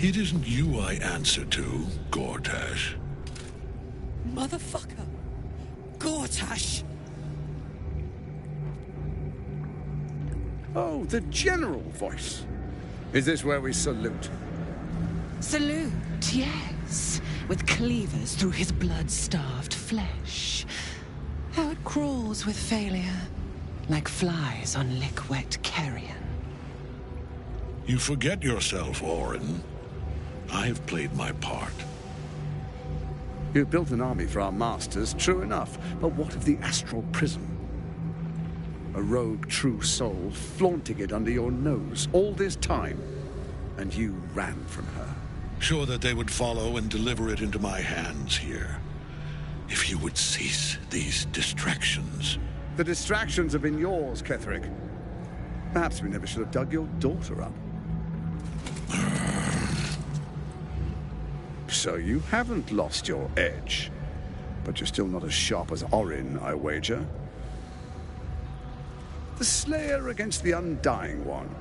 It isn't you I answer to, Gortash. Motherfucker! Gortash! Oh, the general voice. Is this where we salute? Salute, yes. With cleavers through his blood-starved flesh. How it crawls with failure, like flies on lick-wet carrion. You forget yourself, Orin. I have played my part. You built an army for our masters, true enough. But what of the Astral Prism? A rogue true soul flaunting it under your nose all this time, and you ran from her. Sure that they would follow and deliver it into my hands here. If you would cease these distractions. The distractions have been yours, Ketheric. Perhaps we never should have dug your daughter up. So you haven't lost your edge. But you're still not as sharp as Orin, I wager. The Slayer against the Undying One.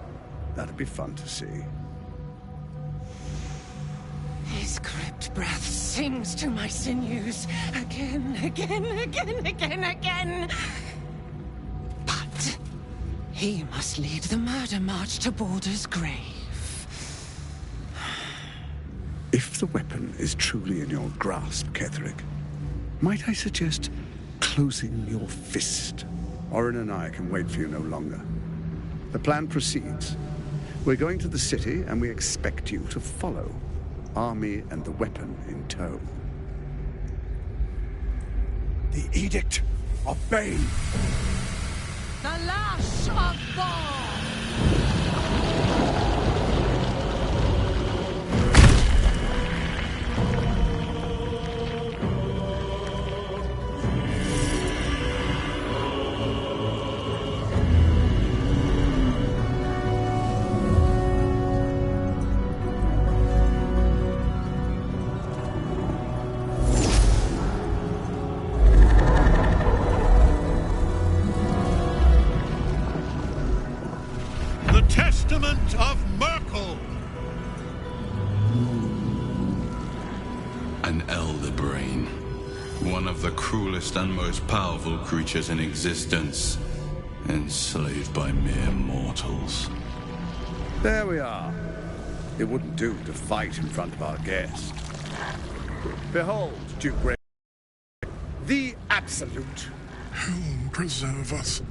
That'd be fun to see. His crypt breath sings to my sinews. Again. But he must lead the murder march to Baldur's grave. If the weapon is truly in your grasp, Ketheric, might I suggest closing your fist? Orin and I can wait for you no longer. The plan proceeds. We're going to the city, and we expect you to follow. Army and the weapon in tow. The Edict of Bane! The Lash of Bhaal! Testament of Myrkul! An elder brain. One of the cruelest and most powerful creatures in existence. Enslaved by mere mortals. There we are. It wouldn't do to fight in front of our guest. Behold, Duke Grey, the Absolute. Whom preserve us?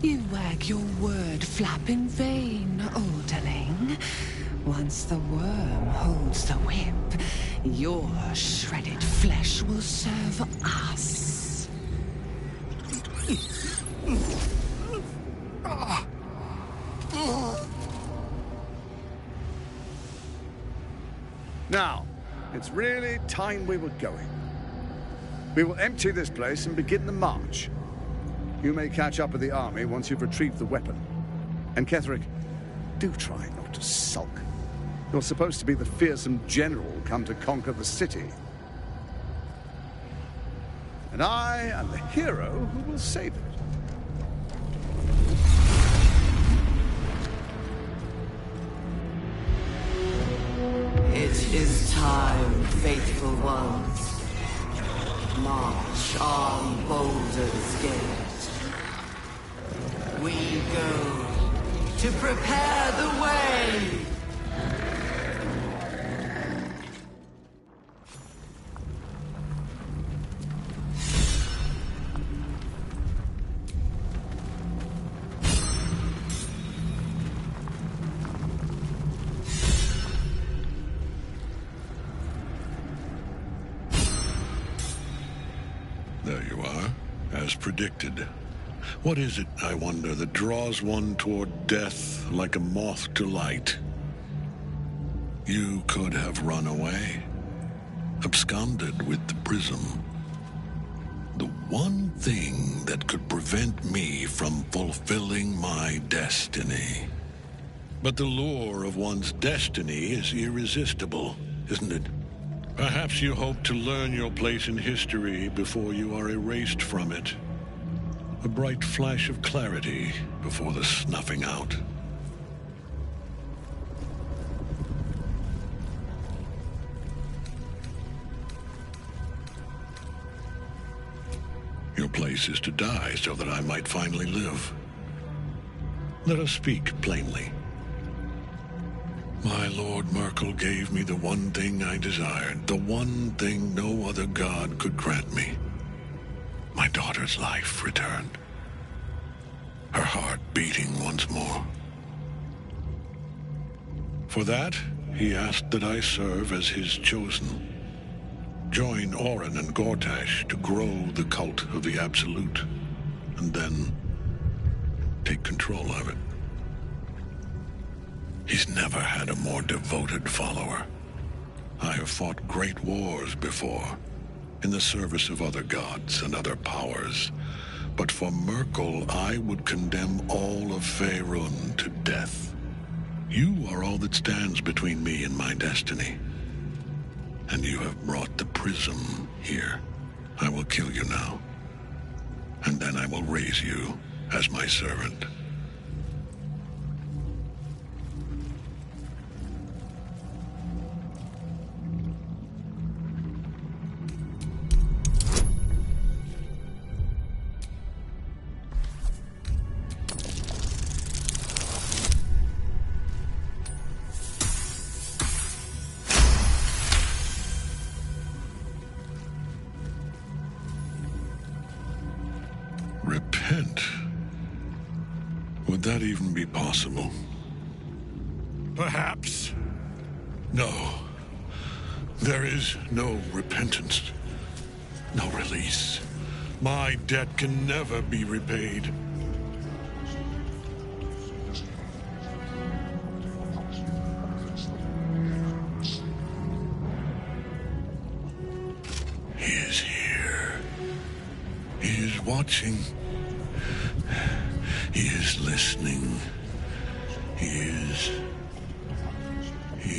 You wag your word flap in vain, Alderling. Once the worm holds the whip, your shredded flesh will serve us. Now, it's really time we were going. We will empty this place and begin the march. You may catch up with the army once you've retrieved the weapon. And Ketheric, do try not to sulk. You're supposed to be the fearsome general come to conquer the city. And I am the hero who will save it. It is time, faithful ones. March on Baldur's Gate. We go to prepare the way. There you are, as predicted. What is it, I wonder, that draws one toward death like a moth to light? You could have run away, absconded with the prism. The one thing that could prevent me from fulfilling my destiny. But the lure of one's destiny is irresistible, isn't it? Perhaps you hope to learn your place in history before you are erased from it. A bright flash of clarity before the snuffing out. Your place is to die so that I might finally live. Let us speak plainly. My Lord Myrkul gave me the one thing I desired, the one thing no other god could grant me. My daughter's life returned. Her heart beating once more. For that, he asked that I serve as his chosen. Join Orin and Gortash to grow the cult of the Absolute, and then take control of it. He's never had a more devoted follower. I have fought great wars before, in the service of other gods and other powers, but for Myrkul, I would condemn all of Faerun to death. You are all that stands between me and my destiny. And you have brought the prism here. I will kill you now. And then I will raise you as my servant. Repent? Would that even be possible? Perhaps. No. There is no repentance. No release. My debt can never be repaid. He is here. He is watching. He is listening. He is... You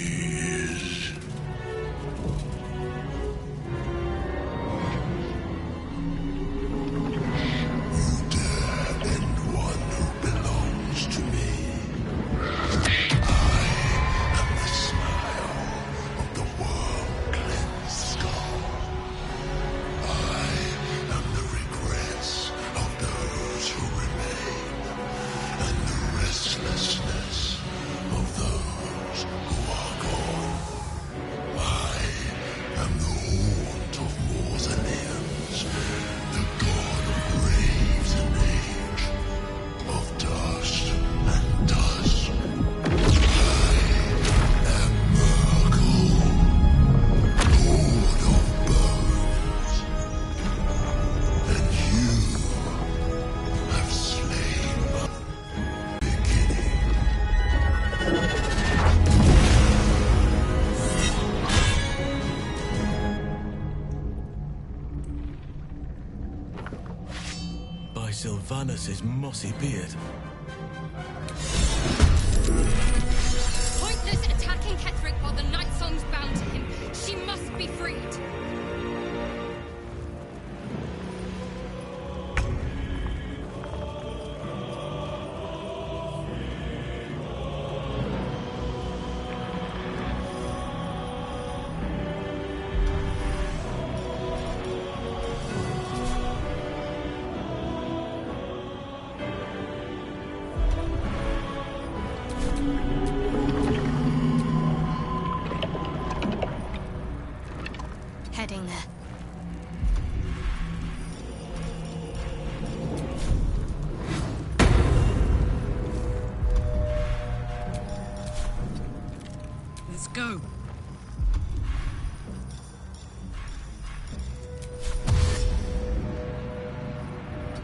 dare end one who belongs to me. I am the smile of the world-cleansed skull. I am the regrets of those who remain, and the restlessness of those who are gone. I am the haunt of mausoleums, the god of graves and age, of dust and dust. I am Myrkul, lord of bones, and you have slain my beginning. By Sylvanus' mossy beard. Pointless attacking Ketheric while the Night Song's bound to him. She must be freed. Heading there. Let's go.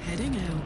Heading out.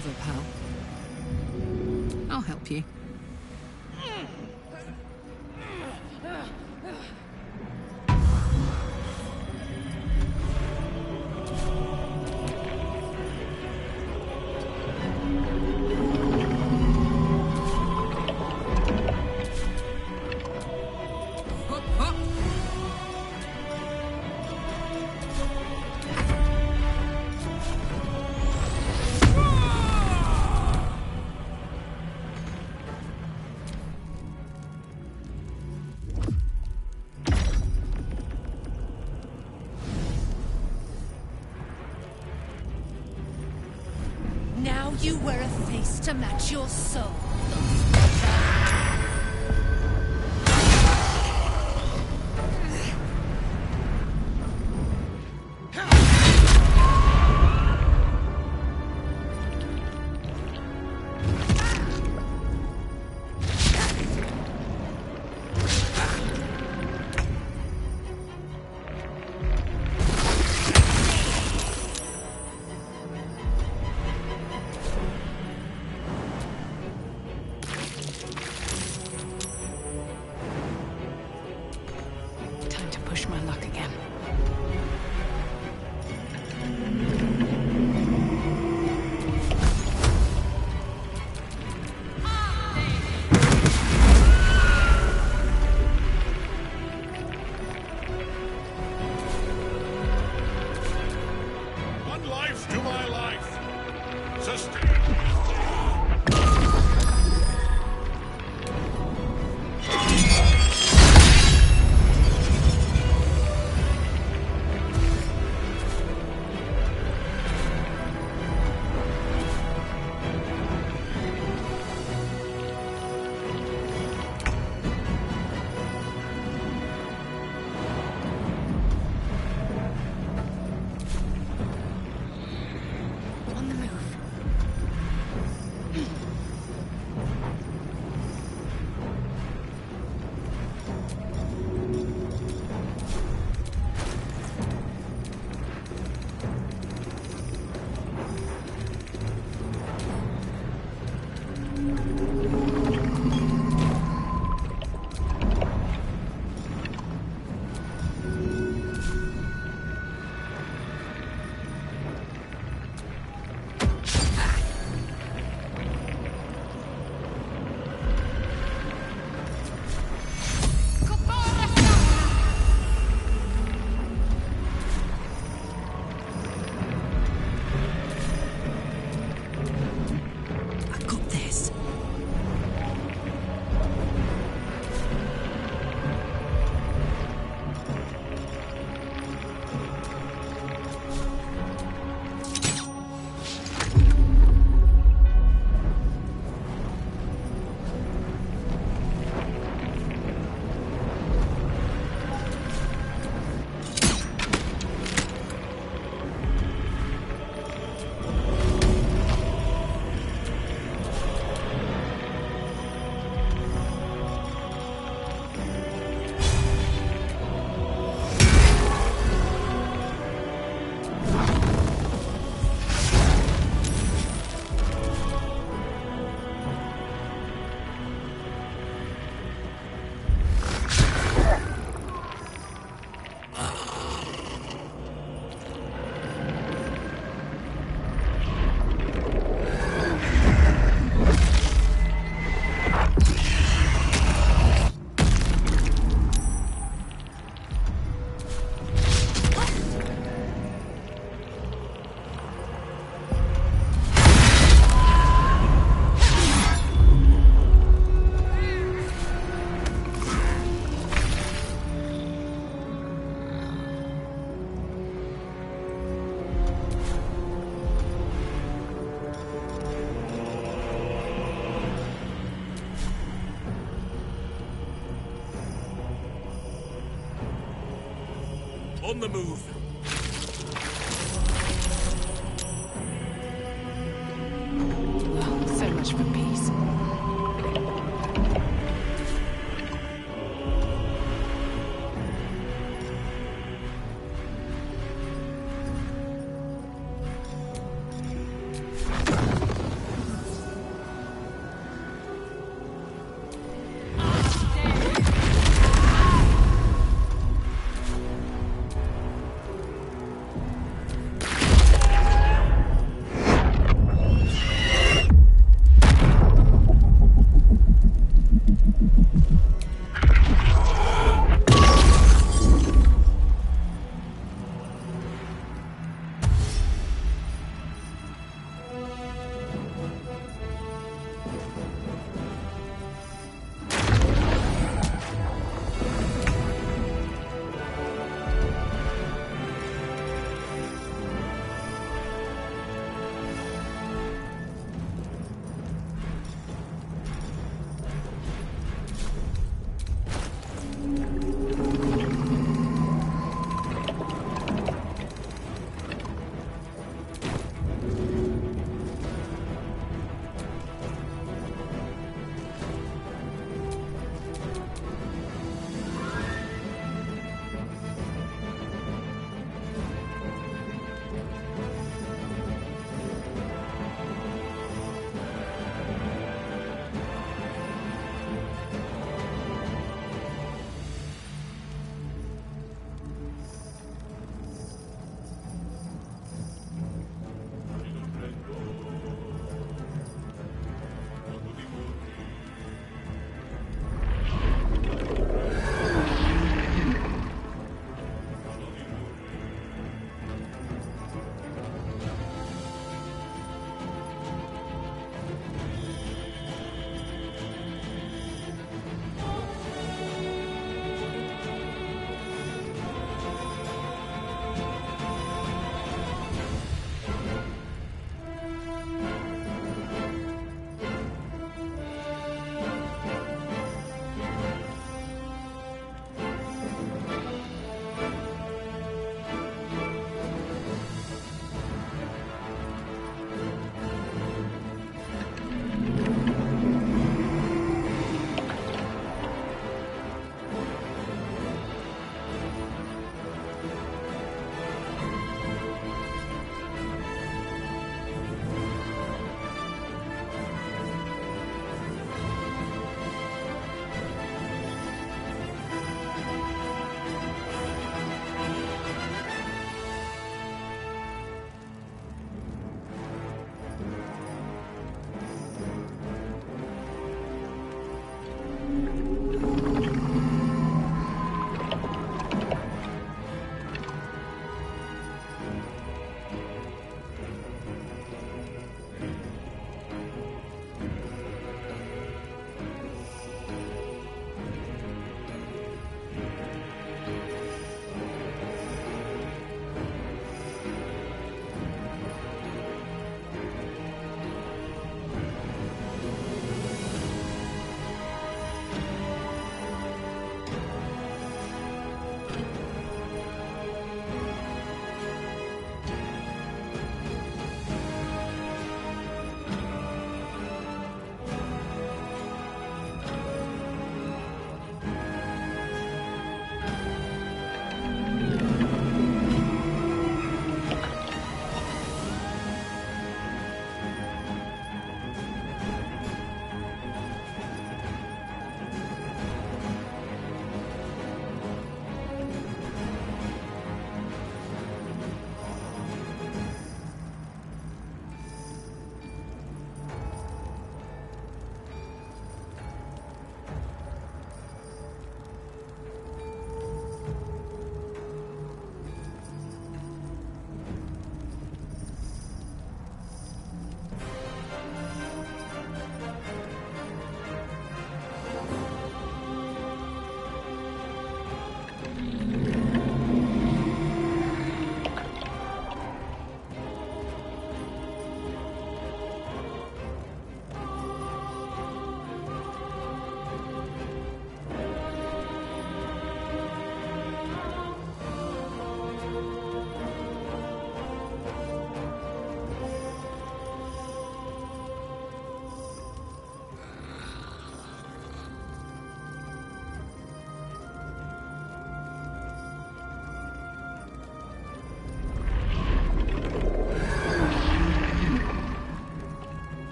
forever, pal. I'll help you. Now you wear a face to match your soul. Time to push my luck again. One life to my life. Sustain. On the move. I got this. On the move. So much for peace.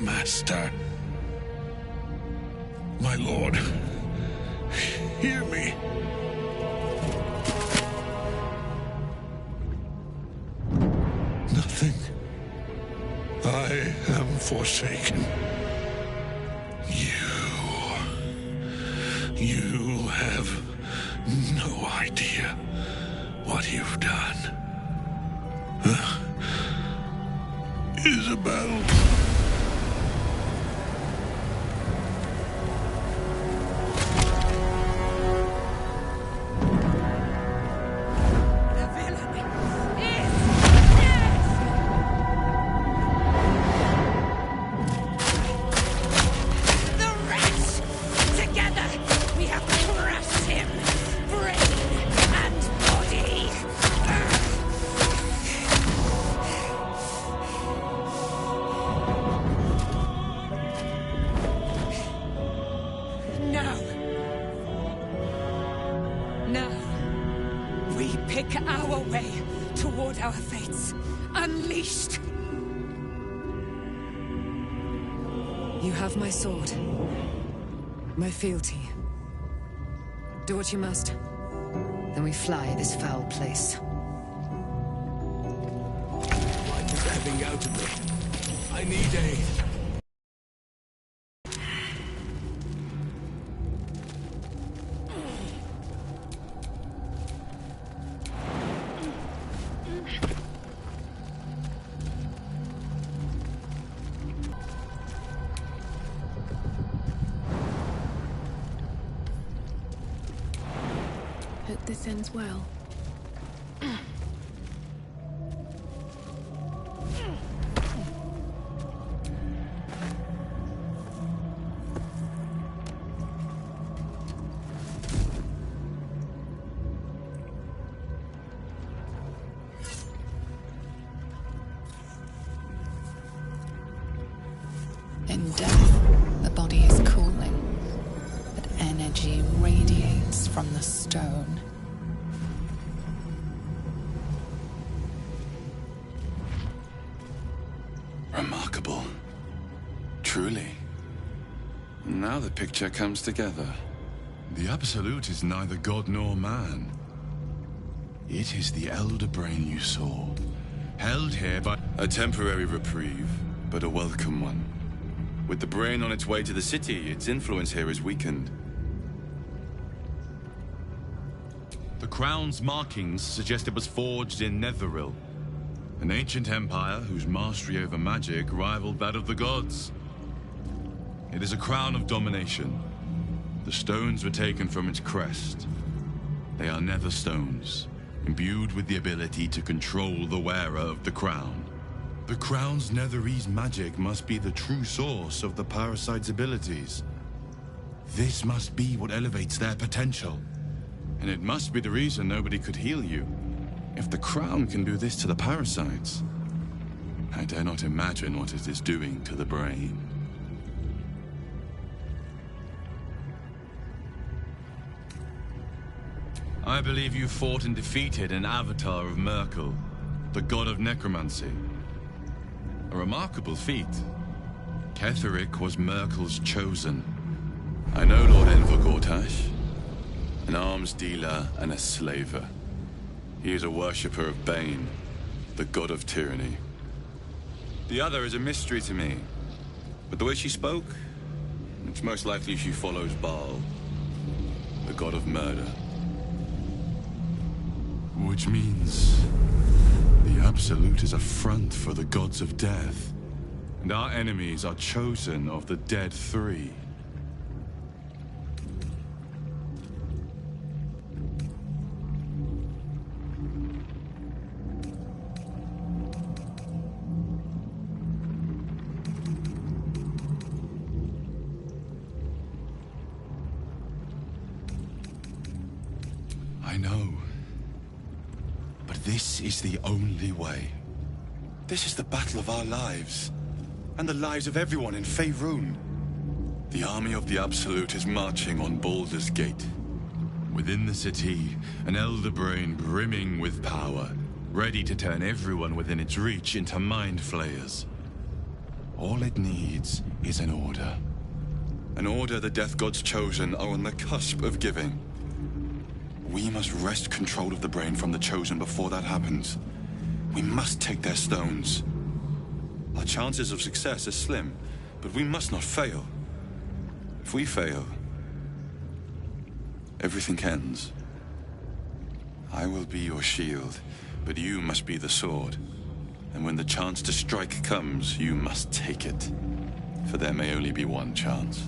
Master. My lord, hear me. Nothing. I am forsaken. You have no idea what you've done. Isabel. My sword. My fealty. Do what you must. Then we fly this foul place. Life is ebbing out of me. I need aid. Hope this ends well. In death, the body is cooling, but energy radiates from the stone. Remarkable. Truly. Now the picture comes together. The Absolute is neither god nor man. It is the Elder Brain you saw, held here by... A temporary reprieve, but a welcome one. With the brain on its way to the city, its influence here is weakened. The crown's markings suggest it was forged in Netheril, an ancient empire whose mastery over magic rivaled that of the gods. It is a crown of domination. The stones were taken from its crest. They are nether stones, imbued with the ability to control the wearer of the crown. The crown's Netherese magic must be the true source of the parasite's abilities. This must be what elevates their potential. And it must be the reason nobody could heal you. If the crown can do this to the parasites, I dare not imagine what it is doing to the brain. I believe you fought and defeated an avatar of Myrkul, the god of necromancy. A remarkable feat. Ketheric was Myrkul's chosen. I know Lord Enver Gortash, an arms dealer and a slaver. He is a worshipper of Bane, the god of tyranny. The other is a mystery to me, but the way she spoke, it's most likely she follows Baal, the god of murder. Which means the Absolute is a front for the gods of death, and our enemies are chosen of the Dead Three. I know. But this is the only way. This is the battle of our lives, and the lives of everyone in Faerun. The army of the Absolute is marching on Baldur's Gate. Within the city, an Elder Brain brimming with power, ready to turn everyone within its reach into mind flayers. All it needs is an order. An order the Death God's chosen are on the cusp of giving. We must wrest control of the brain from the chosen before that happens. We must take their stones. Our chances of success are slim, but we must not fail. If we fail, everything ends. I will be your shield, but you must be the sword. And when the chance to strike comes, you must take it. For there may only be one chance.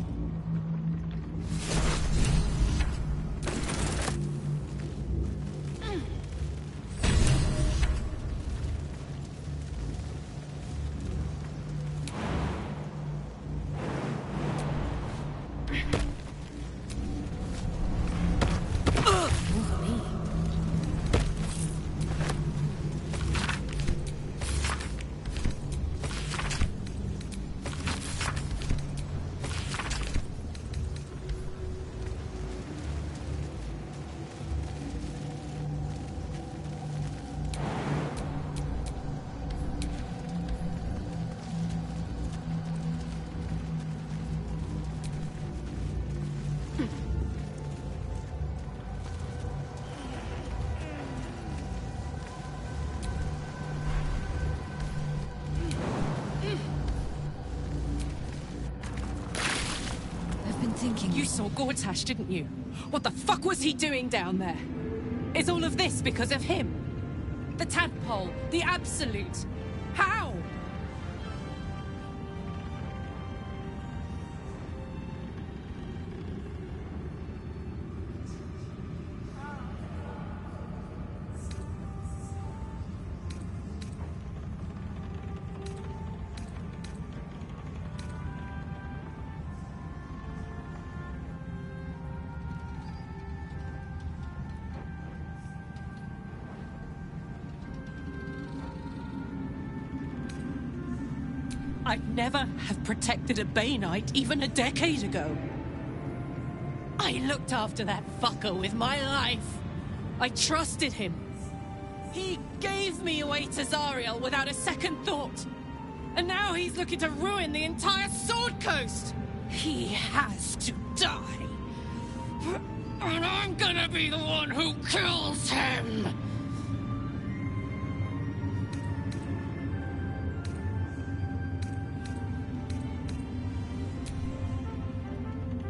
You saw Gortash, didn't you? What the fuck was he doing down there? Is all of this because of him? The tadpole, the absolute. How? I'd never have protected a Banite even a decade ago. I looked after that fucker with my life. I trusted him. He gave me away to Zariel without a second thought. And now he's looking to ruin the entire Sword Coast. He has to die. And I'm gonna be the one who kills him.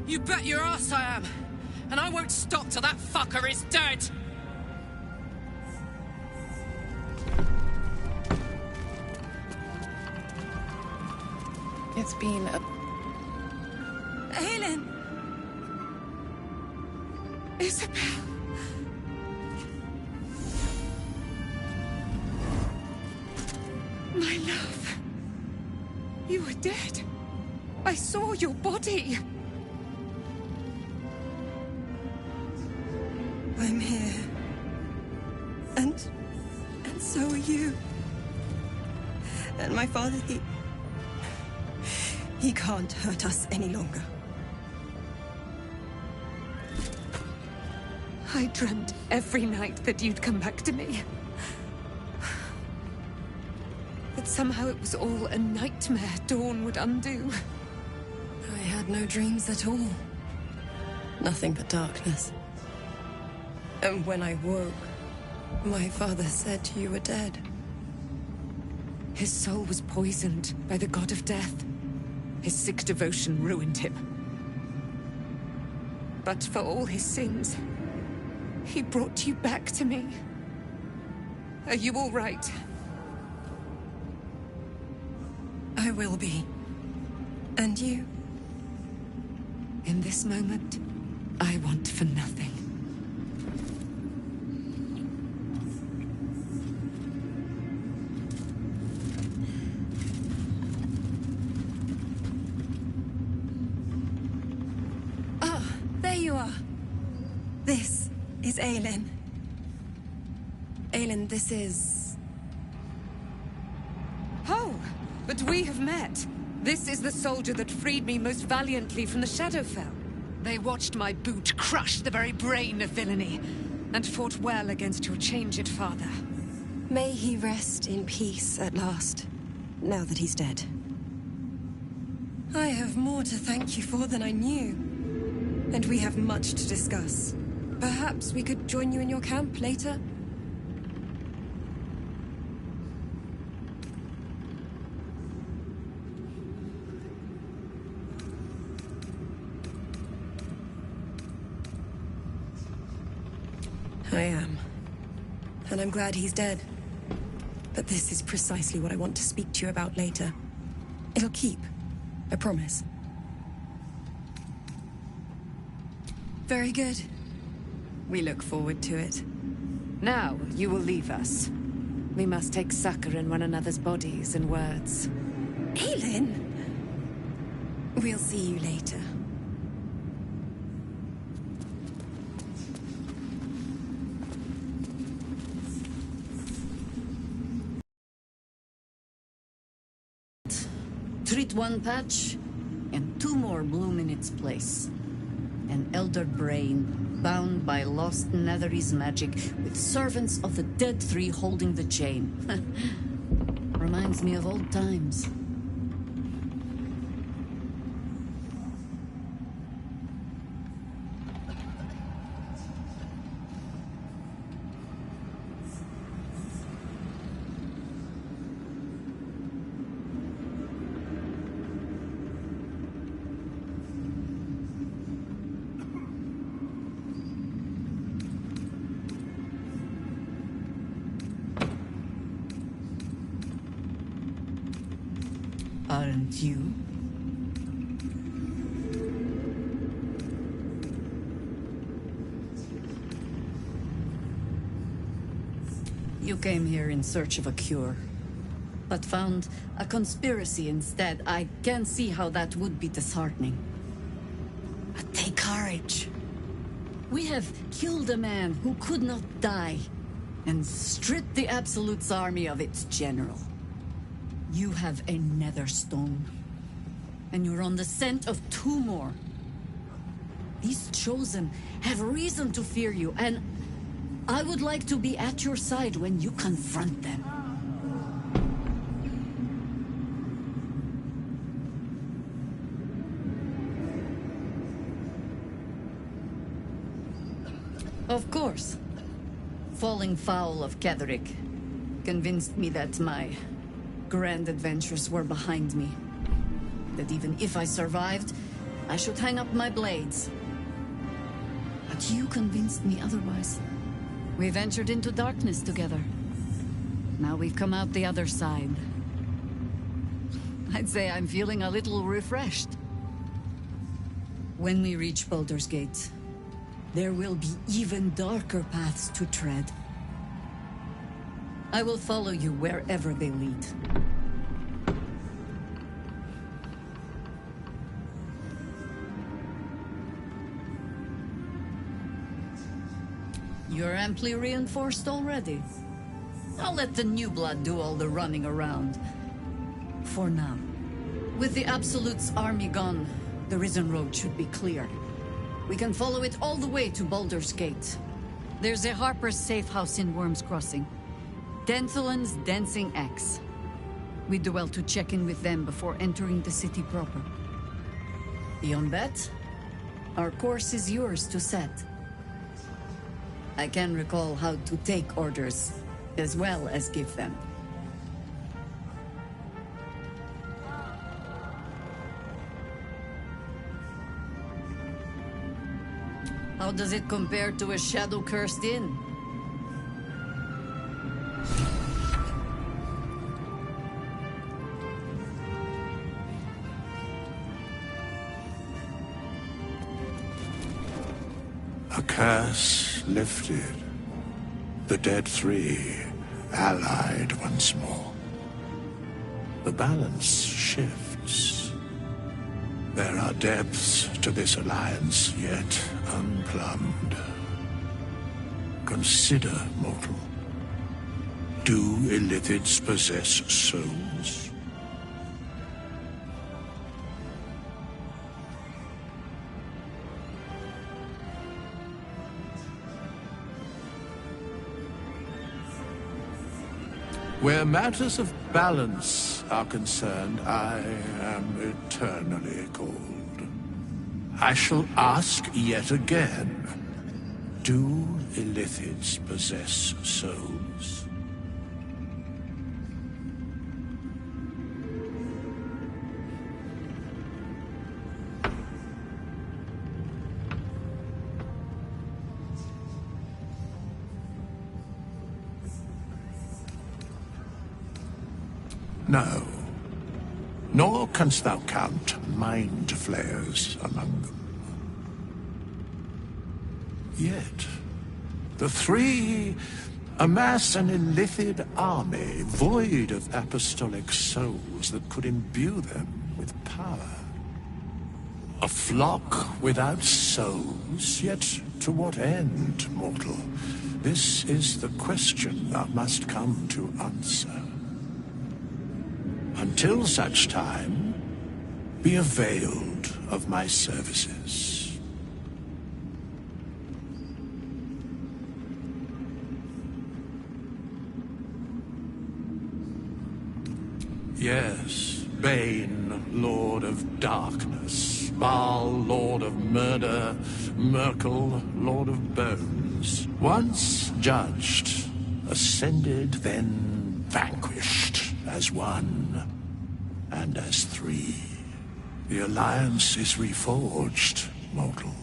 You bet your ass I am. And I won't stop till that fucker is dead. It's been a... Aylin! Isabel! My love. You were dead. I saw your body. I'm here. And so are you. And my father, he can't hurt us any longer. I dreamt every night that you'd come back to me. But somehow it was all a nightmare Dawn would undo. I had no dreams at all. Nothing but darkness. And when I woke, my father said you were dead. His soul was poisoned by the god of death. His sick devotion ruined him. But for all his sins, he brought you back to me. Are you all right? I will be. And you? In this moment, I want for nothing. This is Aylin. Aylin, this is... Oh, but we have met. This is the soldier that freed me most valiantly from the Shadowfell. They watched my boot crush the very brain of villainy, and fought well against your changed father. May he rest in peace at last, now that he's dead. I have more to thank you for than I knew. And we have much to discuss. Perhaps we could join you in your camp later? I am. And I'm glad he's dead. But this is precisely what I want to speak to you about later. It'll keep. I promise. Very good. We look forward to it. Now, you will leave us. We must take succor in one another's bodies and words. Aelin! We'll see you later. Treat one patch, and two more bloom in its place. An elder brain, bound by lost Netherese magic, with servants of the Dead Three holding the chain. Reminds me of old times. Aren't you? You came here in search of a cure, but found a conspiracy instead. I can see how that would be disheartening. But take courage. We have killed a man who could not die, and stripped the Absolute's army of its general. You have a nether stone, and you're on the scent of two more. These Chosen have reason to fear you, and I would like to be at your side when you confront them. Of course, falling foul of Ketheric convinced me that my grand adventures were behind me. That even if I survived, I should hang up my blades. But you convinced me otherwise. We ventured into darkness together. Now we've come out the other side. I'd say I'm feeling a little refreshed. When we reach Baldur's Gate, there will be even darker paths to tread. I will follow you wherever they lead. You're amply reinforced already. I'll let the new blood do all the running around. For now. With the Absolute's army gone, the Risen Road should be clear. We can follow it all the way to Baldur's Gate. There's a Harper's safe house in Worm's Crossing. Denthalen's Dancing Axe. We do well to check in with them before entering the city proper. Beyond that, our course is yours to set. I can recall how to take orders, as well as give them. How does it compare to a shadow-cursed inn? A curse lifted. The Dead Three allied once more. The balance shifts. There are depths to this alliance yet unplumbed. Consider, mortal. Do illithids possess souls? Where matters of balance are concerned, I am eternally cold. I shall ask yet again, do Illithids possess souls? No. Nor canst thou count mind flayers among them. Yet, the three amass an Illithid army void of apostolic souls that could imbue them with power. A flock without souls, yet to what end, mortal? This is the question thou must come to answer. Until such time, be availed of my services. Yes, Bane, Lord of Darkness, Baal, Lord of Murder, Merkel, Lord of Bones. Once judged, ascended, then vanquished as one. And as three. The Alliance is reforged, mortal.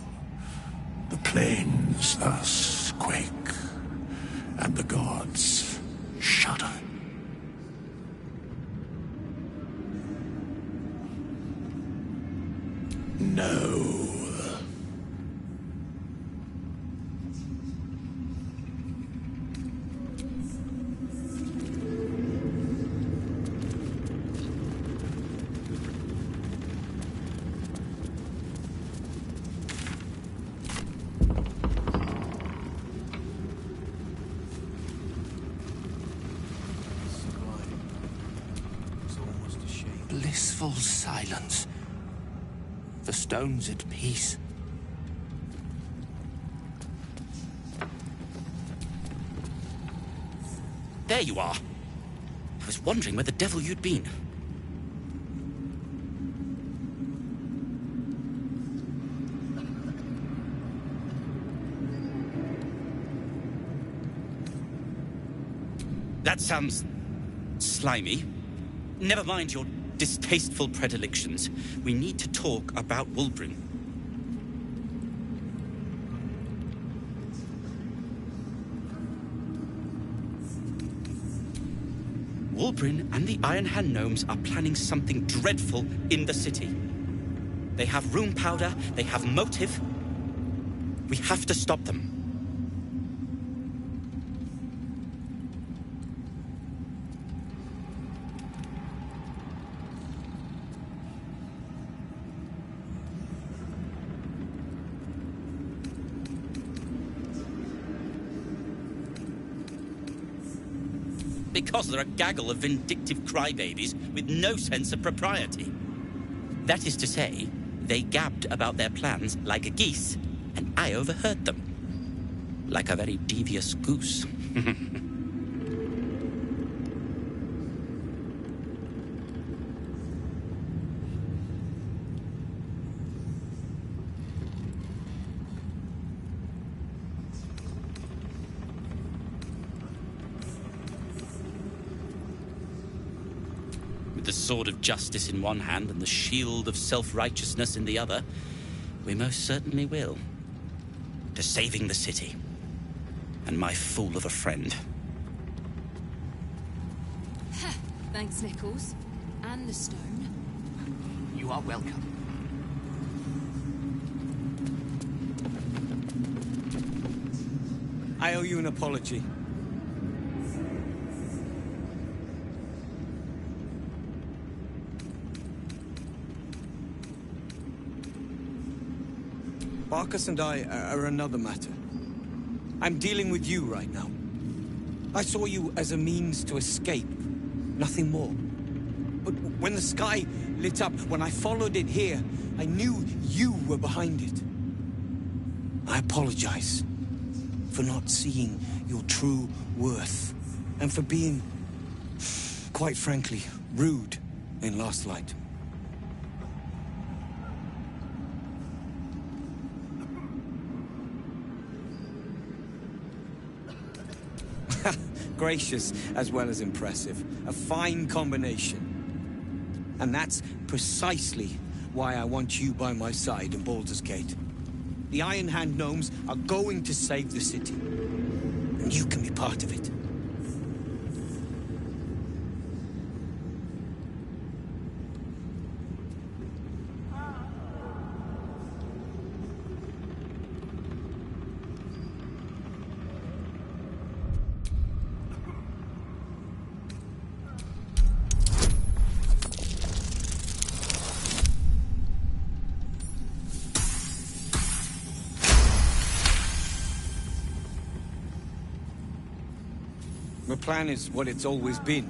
The plains thus quake, and the gods shudder. No. Blissful silence. The stone's at peace. There you are. I was wondering where the devil you'd been. That sounds slimy. Never mind your distasteful predilections. We need to talk about Wulbren. Wulbren and the Iron Hand Gnomes are planning something dreadful in the city. They have rune powder, they have motive. We have to stop them. Because they're a gaggle of vindictive crybabies with no sense of propriety. That is to say, they gabbed about their plans like a geese, and I overheard them. Like a very devious goose. With the sword of justice in one hand and the shield of self-righteousness in the other, we most certainly will. To saving the city. And my fool of a friend. Thanks, Nichols. And the stone. You are welcome. I owe you an apology. Barkas and I are another matter. I'm dealing with you right now. I saw you as a means to escape, nothing more. But when the sky lit up, when I followed it here, I knew you were behind it. I apologize for not seeing your true worth, and for being quite frankly, rude in Last Light. Gracious as well as impressive. A fine combination. And that's precisely why I want you by my side in Baldur's Gate. The Iron Hand gnomes are going to save the city. And you can be part of it. The plan is what it's always been.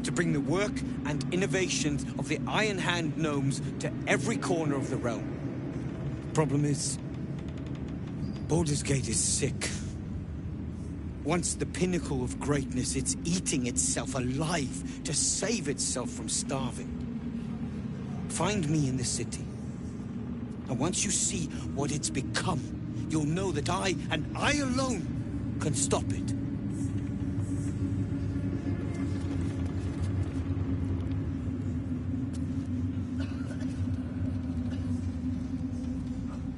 To bring the work and innovations of the Iron Hand gnomes to every corner of the realm. Problem is, Baldur's Gate is sick. Once the pinnacle of greatness, it's eating itself alive to save itself from starving. Find me in the city. And once you see what it's become, you'll know that I, and I alone, can stop it.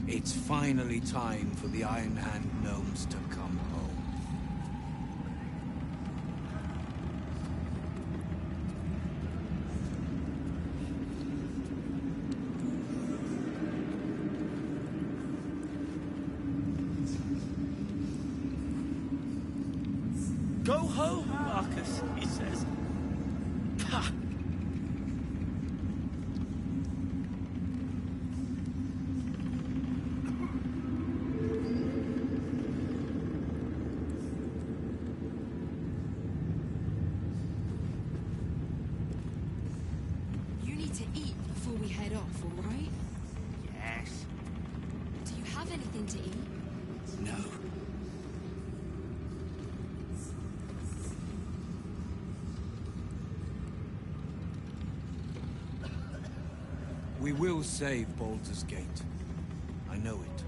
It's finally time for the Iron Hand gnomes to come home. Go home, Marcus, he says. Pah. We will save Baldur's Gate. I know it.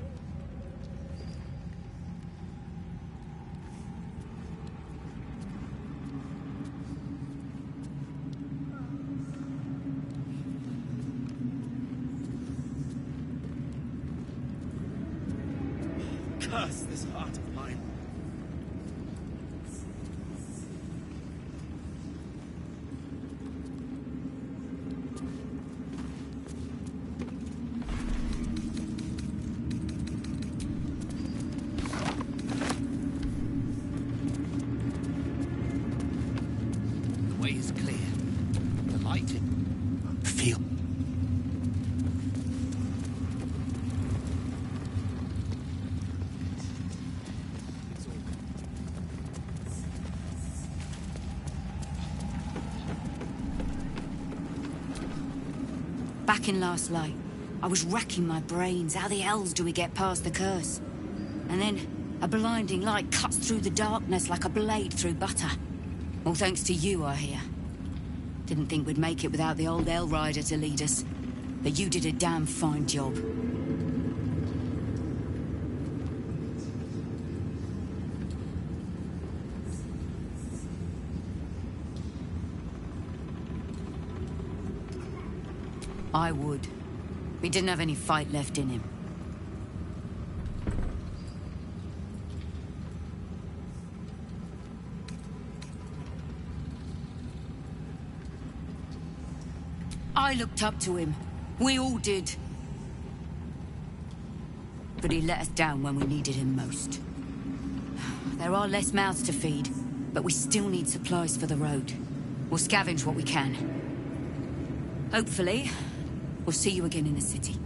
Curse this heart of mine. Back in Last Light, I was racking my brains. How the hells do we get past the curse? And then, a blinding light cuts through the darkness like a blade through butter. All thanks to you, I hear. Didn't think we'd make it without the old El Rider to lead us. But you did a damn fine job. I would. We didn't have any fight left in him. I looked up to him. We all did. But he let us down when we needed him most. There are less mouths to feed, but we still need supplies for the road. We'll scavenge what we can. Hopefully, we'll see you again in the city.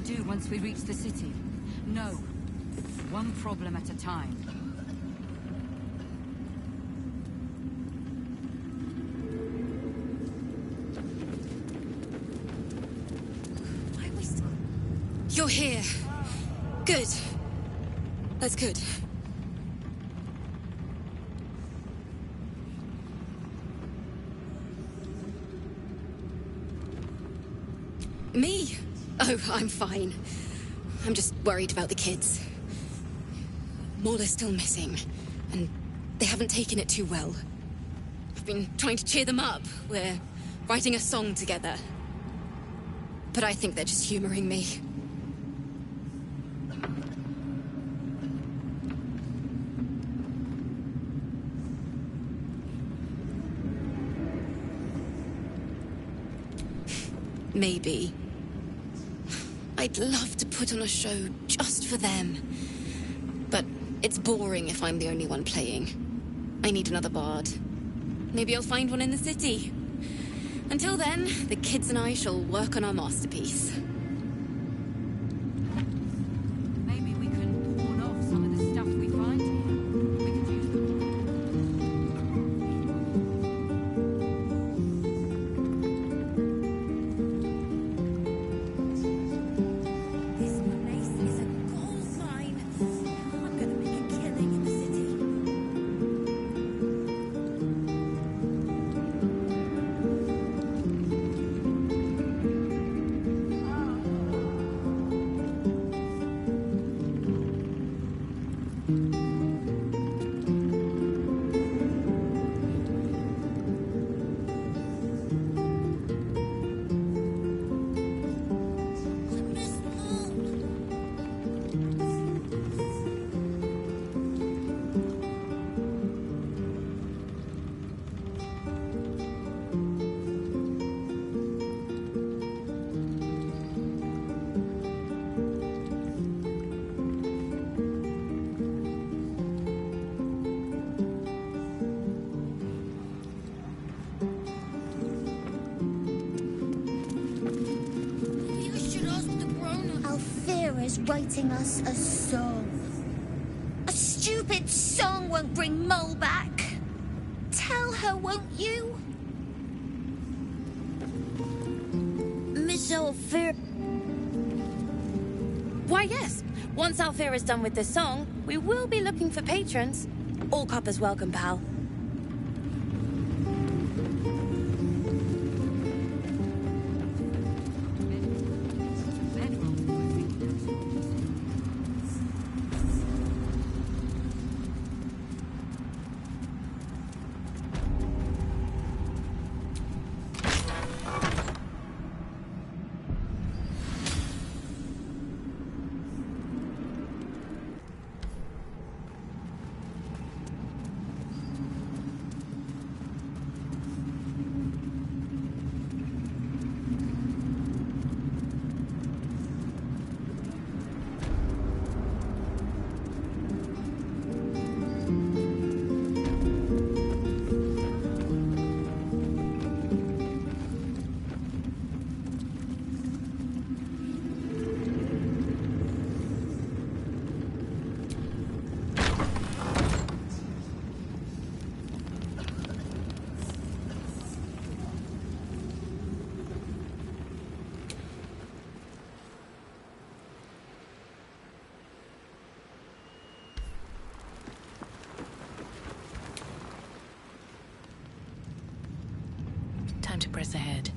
do once we reach the city? No. One problem at a time. Why are we still... You're here. Good. That's good. Me? Oh, I'm fine. I'm just worried about the kids. Maula's still missing, and they haven't taken it too well. I've been trying to cheer them up. We're writing a song together. But I think they're just humoring me. Maybe. I'd love to put on a show just for them. But it's boring if I'm the only one playing. I need another bard. Maybe I'll find one in the city. Until then, the kids and I shall work on our masterpiece. Maybe we can pawn off some of the stuff we find here. We could use This place is a gold mine. I'm gonna make a killing in the city. You should ask the grown-up. Alfira's writing us a song. A stupid song won't bring Mole back. Tell her, won't you? Miss Alfira... Why, yes. Once Alfira's done with the song, we will be looking for patrons. All coppers welcome, pal. Time to press ahead.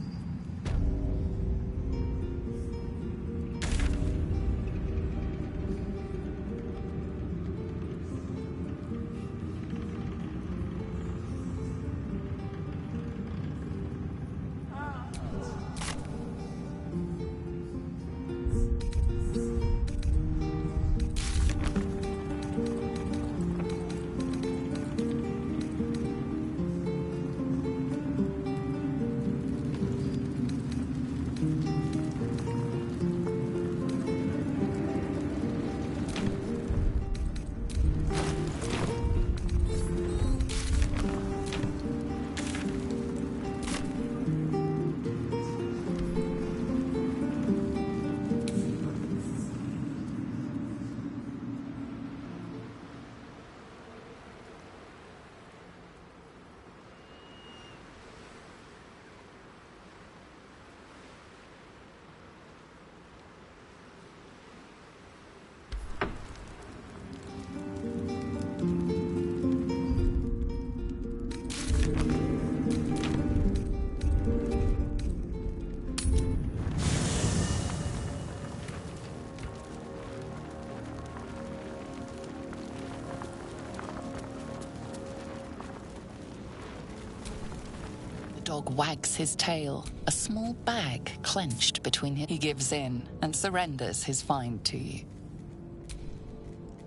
dog wags his tail, a small bag clenched between his... He gives in and surrenders his find to you.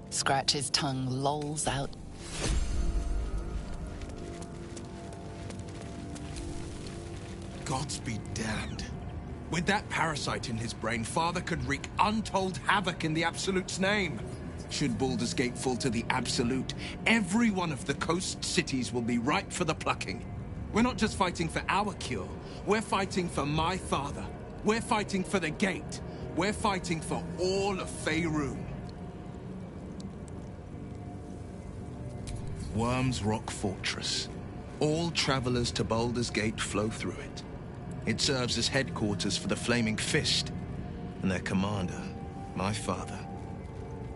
Scratch's tongue lolls out. Gods be damned. With that parasite in his brain, Father could wreak untold havoc in the Absolute's name. Should Baldur's Gate fall to the Absolute, every one of the coast cities will be ripe for the plucking. We're not just fighting for our cure, we're fighting for my father. We're fighting for the Gate. We're fighting for all of Faerun. Worm's Rock Fortress. All travelers to Baldur's Gate flow through it. It serves as headquarters for the Flaming Fist, and their commander, my father.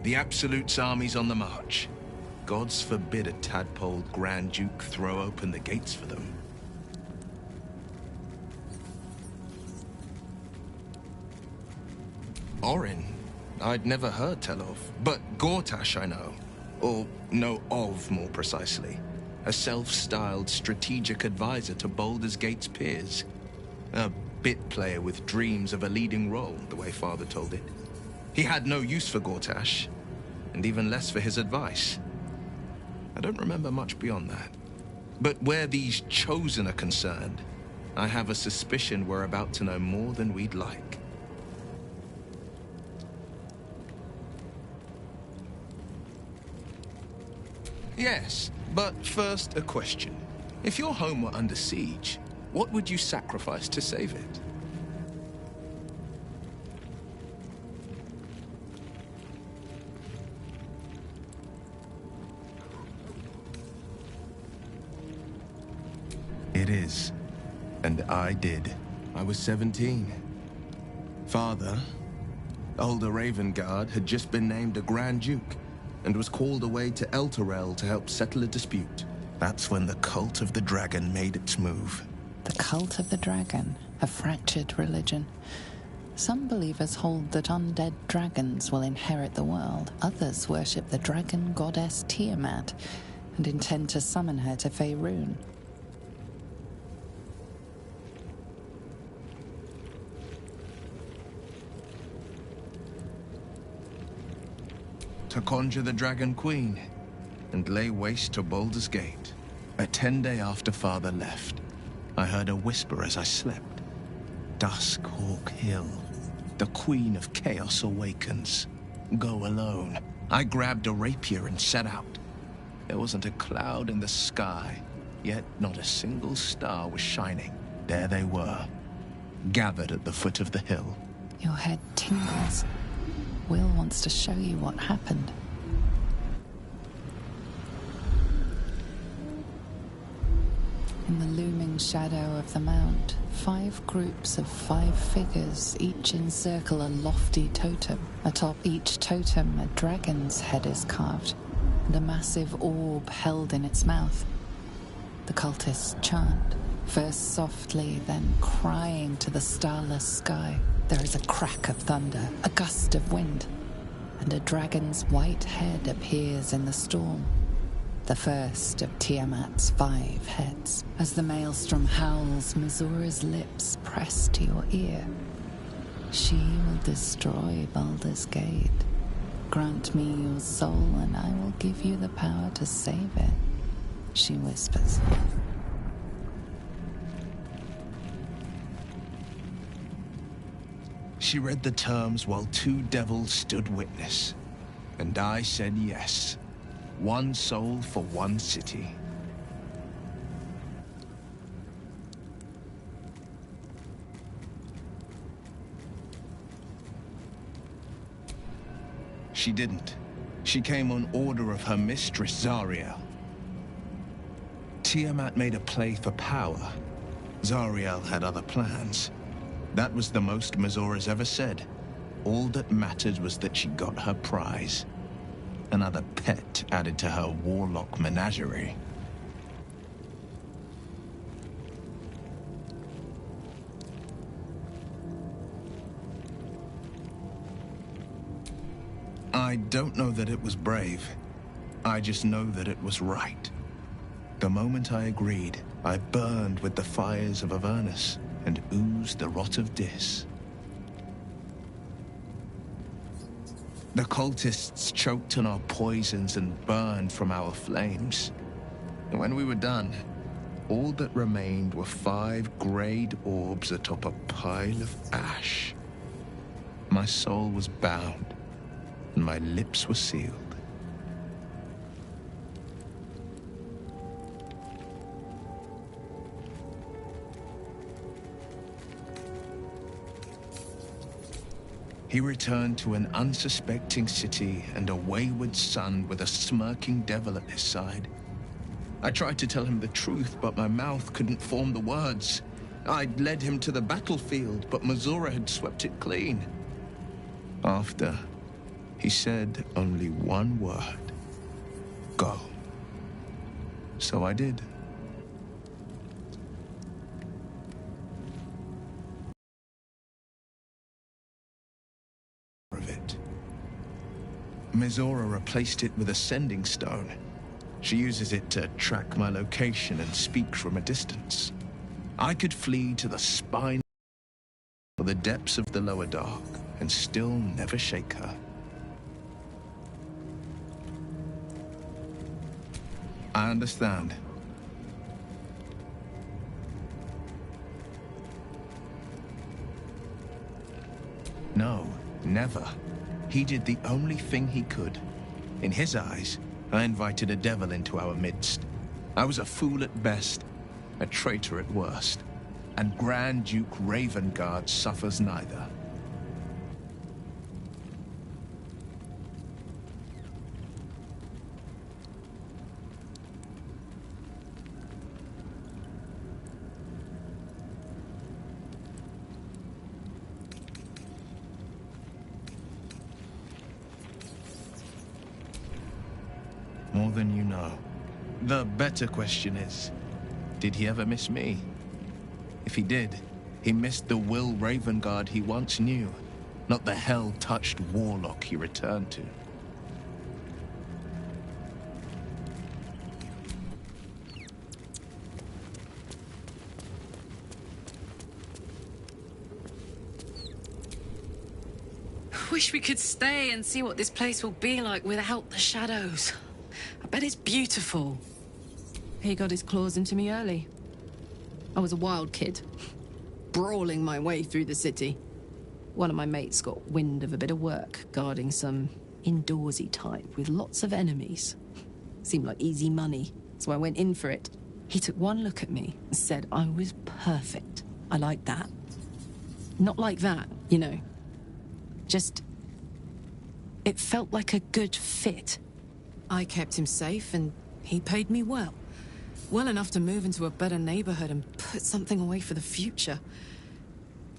The Absolute's army's on the march. Gods forbid a tadpole Grand Duke throw open the gates for them. Orin, I'd never heard tell of, but Gortash I know. Or know of, more precisely. A self-styled strategic advisor to Baldur's Gate's peers. A bit player with dreams of a leading role, the way Father told it. He had no use for Gortash, and even less for his advice. I don't remember much beyond that. But where these Chosen are concerned, I have a suspicion we're about to know more than we'd like. Yes, but first a question. If your home were under siege, what would you sacrifice to save it? It is. And I did. I was 17. Father, Ulder Ravengard, had just been named a Grand Duke and was called away to Elturel to help settle a dispute. That's when the Cult of the Dragon made its move. The Cult of the Dragon, a fractured religion. Some believers hold that undead dragons will inherit the world. Others worship the dragon goddess Tiamat and intend to summon her to Faerun. To conjure the Dragon Queen and lay waste to Baldur's Gate. A 10-day after Father left, I heard a whisper as I slept. Duskhawk Hill. The Queen of Chaos awakens. Go alone. I grabbed a rapier and set out. There wasn't a cloud in the sky, yet not a single star was shining. There they were, gathered at the foot of the hill. Your head tingles. Will wants to show you what happened. In the looming shadow of the mount, 5 groups of 5 figures each encircle a lofty totem. Atop each totem, a dragon's head is carved, and a massive orb held in its mouth. The cultists chant, first softly, then crying to the starless sky. There is a crack of thunder, a gust of wind, and a dragon's white head appears in the storm. The first of Tiamat's 5 heads. As the maelstrom howls, Mizura's lips press to your ear. She will destroy Baldur's Gate. Grant me your soul, and I will give you the power to save it, she whispers. She read the terms while 2 devils stood witness, and I said yes. 1 soul for 1 city. She didn't. She came on order of her mistress, Zariel. Tiamat made a play for power. Zariel had other plans. That was the most Mizura's ever said. All that mattered was that she got her prize. Another pet added to her warlock menagerie. I don't know that it was brave. I just know that it was right. The moment I agreed, I burned with the fires of Avernus and oozed the rot of Dis. The cultists choked on our poisons and burned from our flames. And when we were done, all that remained were 5 greyed orbs atop a pile of ash. My soul was bound, and my lips were sealed. He returned to an unsuspecting city and a wayward son with a smirking devil at his side. I tried to tell him the truth, but my mouth couldn't form the words. I'd led him to the battlefield, but Mizora had swept it clean. After, he said only one word. Go. So I did. Of it. Mizora replaced it with a sending stone. She uses it to track my location and speak from a distance. I could flee to the spine or the depths of the lower dark and still never shake her. I understand. No, never. He did the only thing he could. In his eyes, I invited a devil into our midst. I was a fool at best, a traitor at worst, and Grand Duke Ravengard suffers neither. More than you know. The better question is, did he ever miss me? If he did, he missed the Will Ravengard he once knew, not the hell-touched warlock he returned to. Wish we could stay and see what this place will be like without the shadows. I bet it's beautiful. He got his claws into me early. I was a wild kid, brawling my way through the city. One of my mates got wind of a bit of work guarding some indoorsy type with lots of enemies. Seemed like easy money, so I went in for it. He took one look at me and said I was perfect. I liked that. Not like that, you know. Just... it felt like a good fit. I kept him safe and he paid me well. Well enough to move into a better neighborhood and put something away for the future.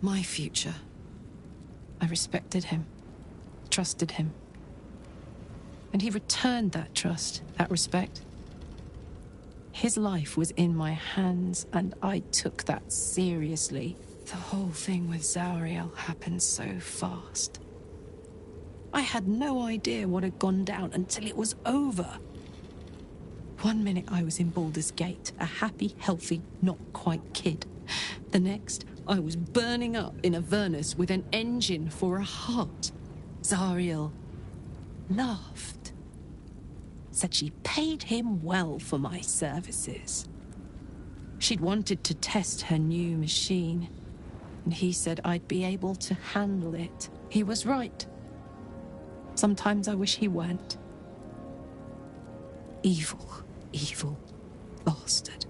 My future. I respected him, trusted him. And he returned that trust, that respect. His life was in my hands and I took that seriously. The whole thing with Zariel happened so fast. I had no idea what had gone down until it was over. One minute I was in Baldur's Gate, a happy, healthy, not quite kid. The next, I was burning up in Avernus with an engine for a heart. Zariel laughed. Said she paid him well for my services. She'd wanted to test her new machine, and he said I'd be able to handle it. He was right. Sometimes I wish he weren't. Evil, evil bastard.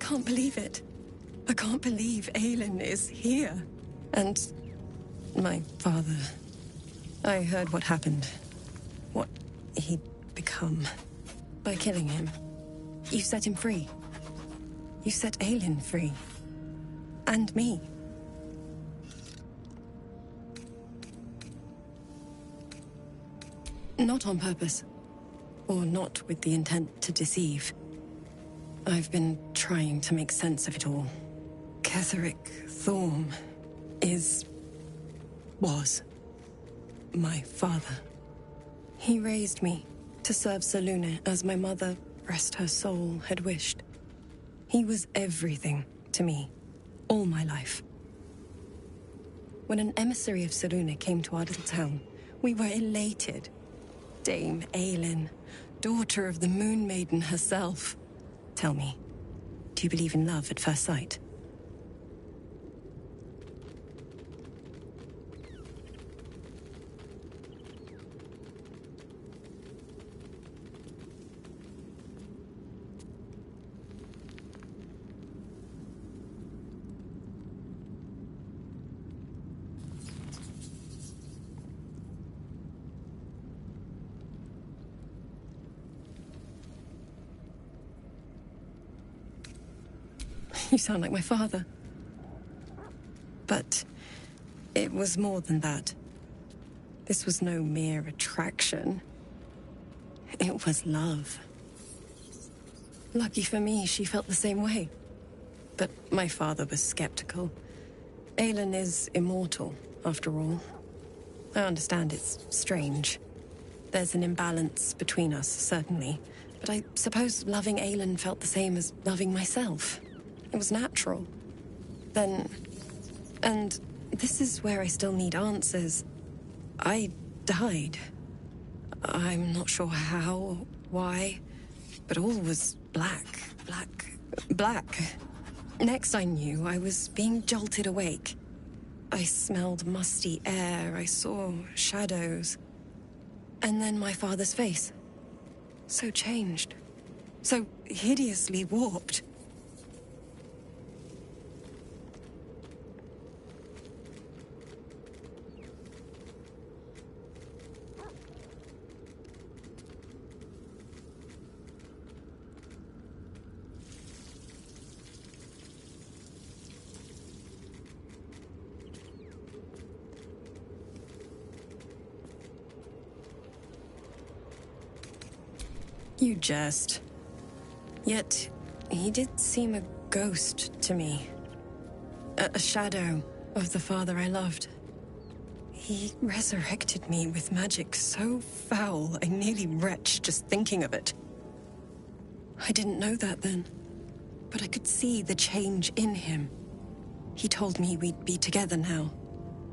can't believe it. I can't believe Aelin is here. And my father. I heard what happened. What he'd become. By killing him. You set him free. You set Aelin free. And me. Not on purpose. Or not with the intent to deceive. I've been trying to make sense of it all. Ketheric Thorm was my father. He raised me to serve Selûne as my mother, rest her soul, had wished. He was everything to me, all my life. When an emissary of Selûne came to our little town, we were elated. Dame Aelin, daughter of the Moon Maiden herself. Tell me, do you believe in love at first sight? You sound like my father. But it was more than that. This was no mere attraction. It was love. Lucky for me, she felt the same way. But my father was skeptical. Aelin is immortal, after all. I understand it's strange. There's an imbalance between us, certainly. But I suppose loving Aelin felt the same as loving myself. It was natural. Then... And this is where I still need answers. I died. I'm not sure how or why, but all was black. Next I knew, I was being jolted awake. I smelled musty air, I saw shadows. And then my father's face. So changed. So hideously warped. You jest. Yet, he did seem a ghost to me. A shadow of the father I loved. He resurrected me with magic so foul, I nearly retch just thinking of it. I didn't know that then, but I could see the change in him. He told me we'd be together now.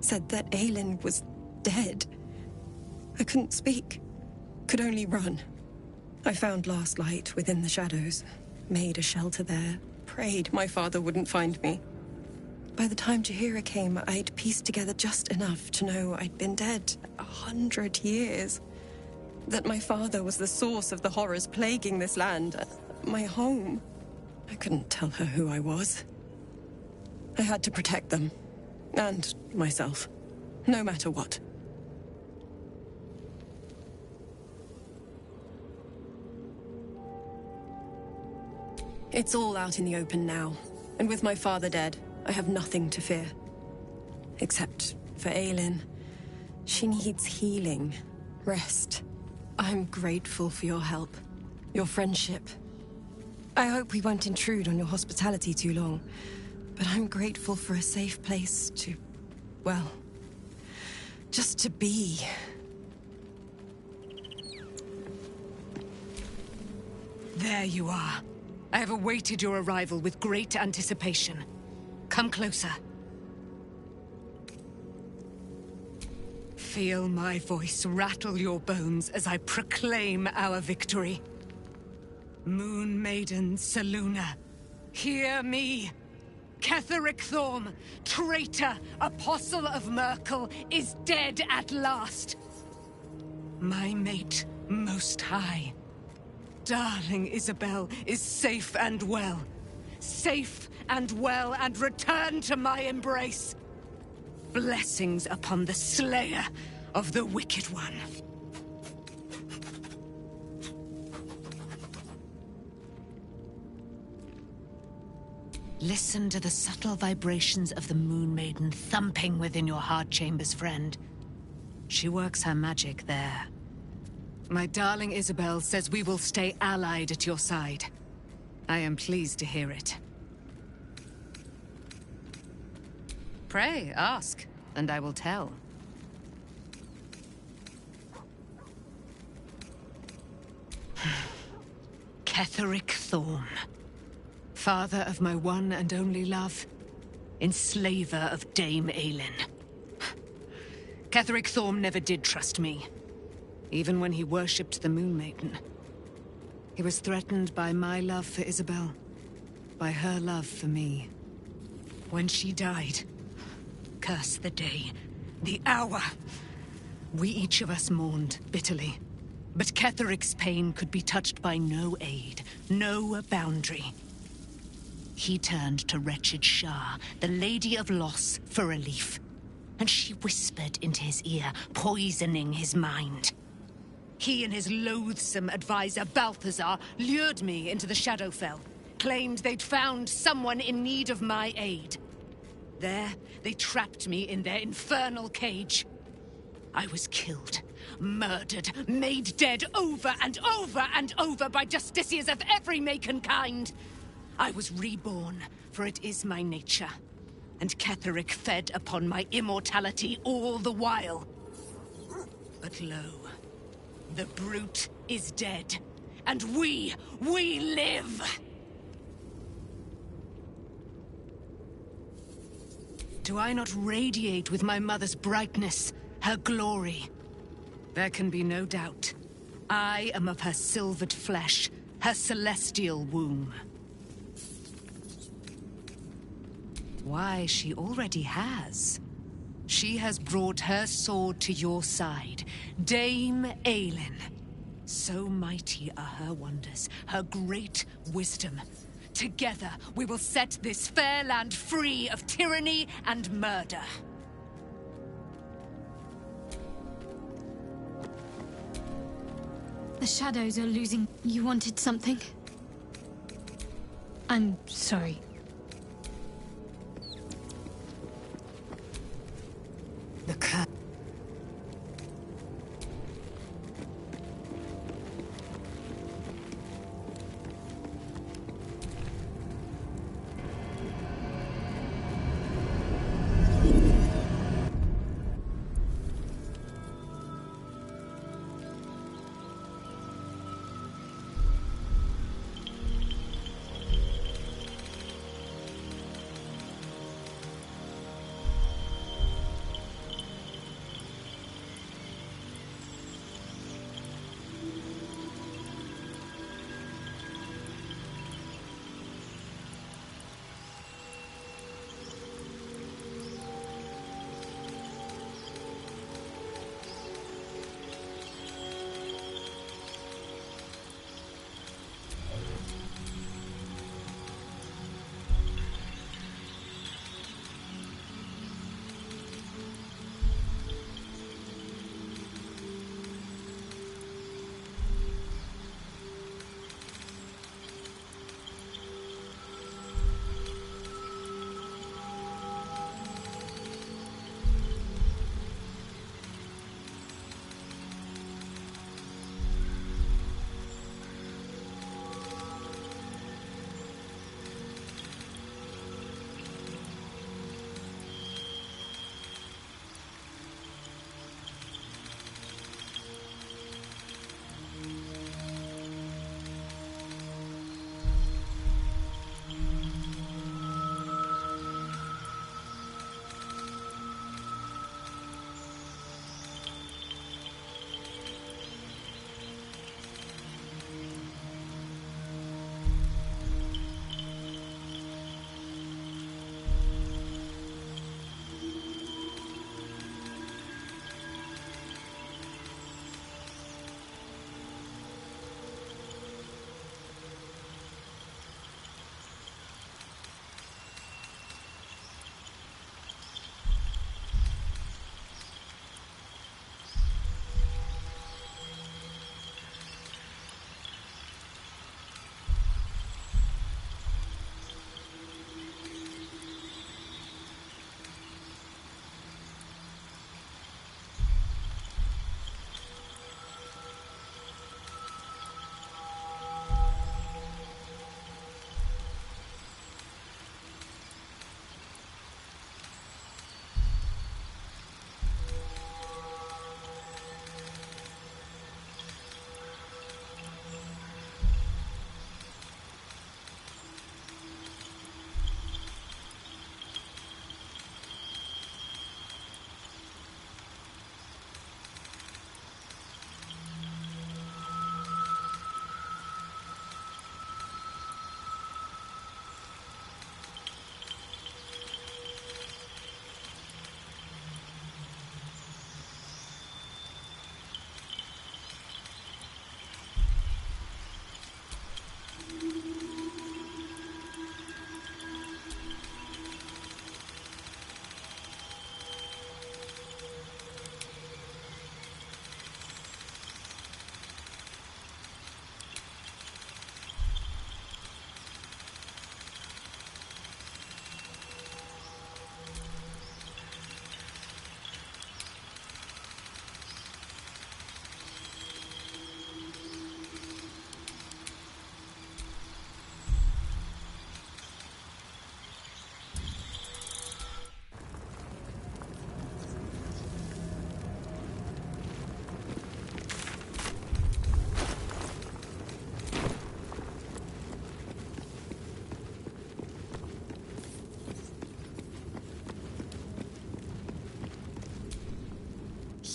Said that Aelin was dead. I couldn't speak. Could only run. I found Last Light within the shadows, made a shelter there, prayed my father wouldn't find me. By the time Jaheira came, I'd pieced together just enough to know I'd been dead 100 years. That my father was the source of the horrors plaguing this land, my home. I couldn't tell her who I was. I had to protect them, and myself, no matter what. It's all out in the open now, and with my father dead, I have nothing to fear. Except for Aelin. She needs healing, rest. I'm grateful for your help, your friendship. I hope we won't intrude on your hospitality too long, but I'm grateful for a safe place to, well, just to be. There you are. I have awaited your arrival with great anticipation. Come closer. Feel my voice rattle your bones as I proclaim our victory. Moon Maiden Selûne, hear me! Ketheric Thorm, traitor, apostle of Myrkul, is dead at last. My mate, Most High. Darling Isabel is safe and well. safe and well and return to my embrace. Blessings upon the slayer of the Wicked One. Listen to the subtle vibrations of the Moon Maiden thumping within your heart chambers, friend. She works her magic there. My darling Isabel says we will stay allied at your side. I am pleased to hear it. Pray, ask, and I will tell. Ketheric Thorm. Father of my one and only love, enslaver of Dame Aylin. Ketheric Thorm never did trust me, even when he worshipped the Moon Maiden. He was threatened by my love for Isabel, by her love for me. When she died, curse the day, the hour, we each of us mourned bitterly. But Ketheric's pain could be touched by no aid, no boundary. He turned to wretched Shah, the Lady of Loss, for relief. And she whispered into his ear, poisoning his mind. He and his loathsome advisor, Balthazar, lured me into the Shadowfell, claimed they'd found someone in need of my aid. There, they trapped me in their infernal cage. I was killed, murdered, made dead over and over and over by justiciars of every make and kind. I was reborn, for it is my nature. And Ketheric fed upon my immortality all the while. But lo, the brute is dead, and we live! Do I not radiate with my mother's brightness, her glory? There can be no doubt. I am of her silvered flesh, her celestial womb. Why, she already has. She has brought her sword to your side, Dame Aylin. So mighty are her wonders, her great wisdom. Together, we will set this fair land free of tyranny and murder. The shadows are losing. You wanted something? I'm sorry. The curse.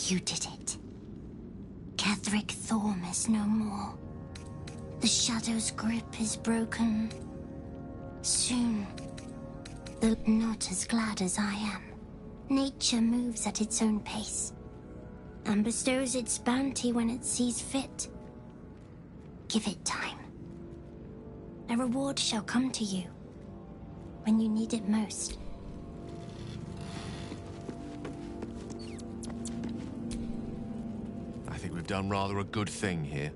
You did it. Ketheric Thorm is no more. The Shadow's grip is broken. Soon, they're not as glad as I am. Nature moves at its own pace, and bestows its bounty when it sees fit. Give it time. A reward shall come to you when you need it most. I think we've done rather a good thing here.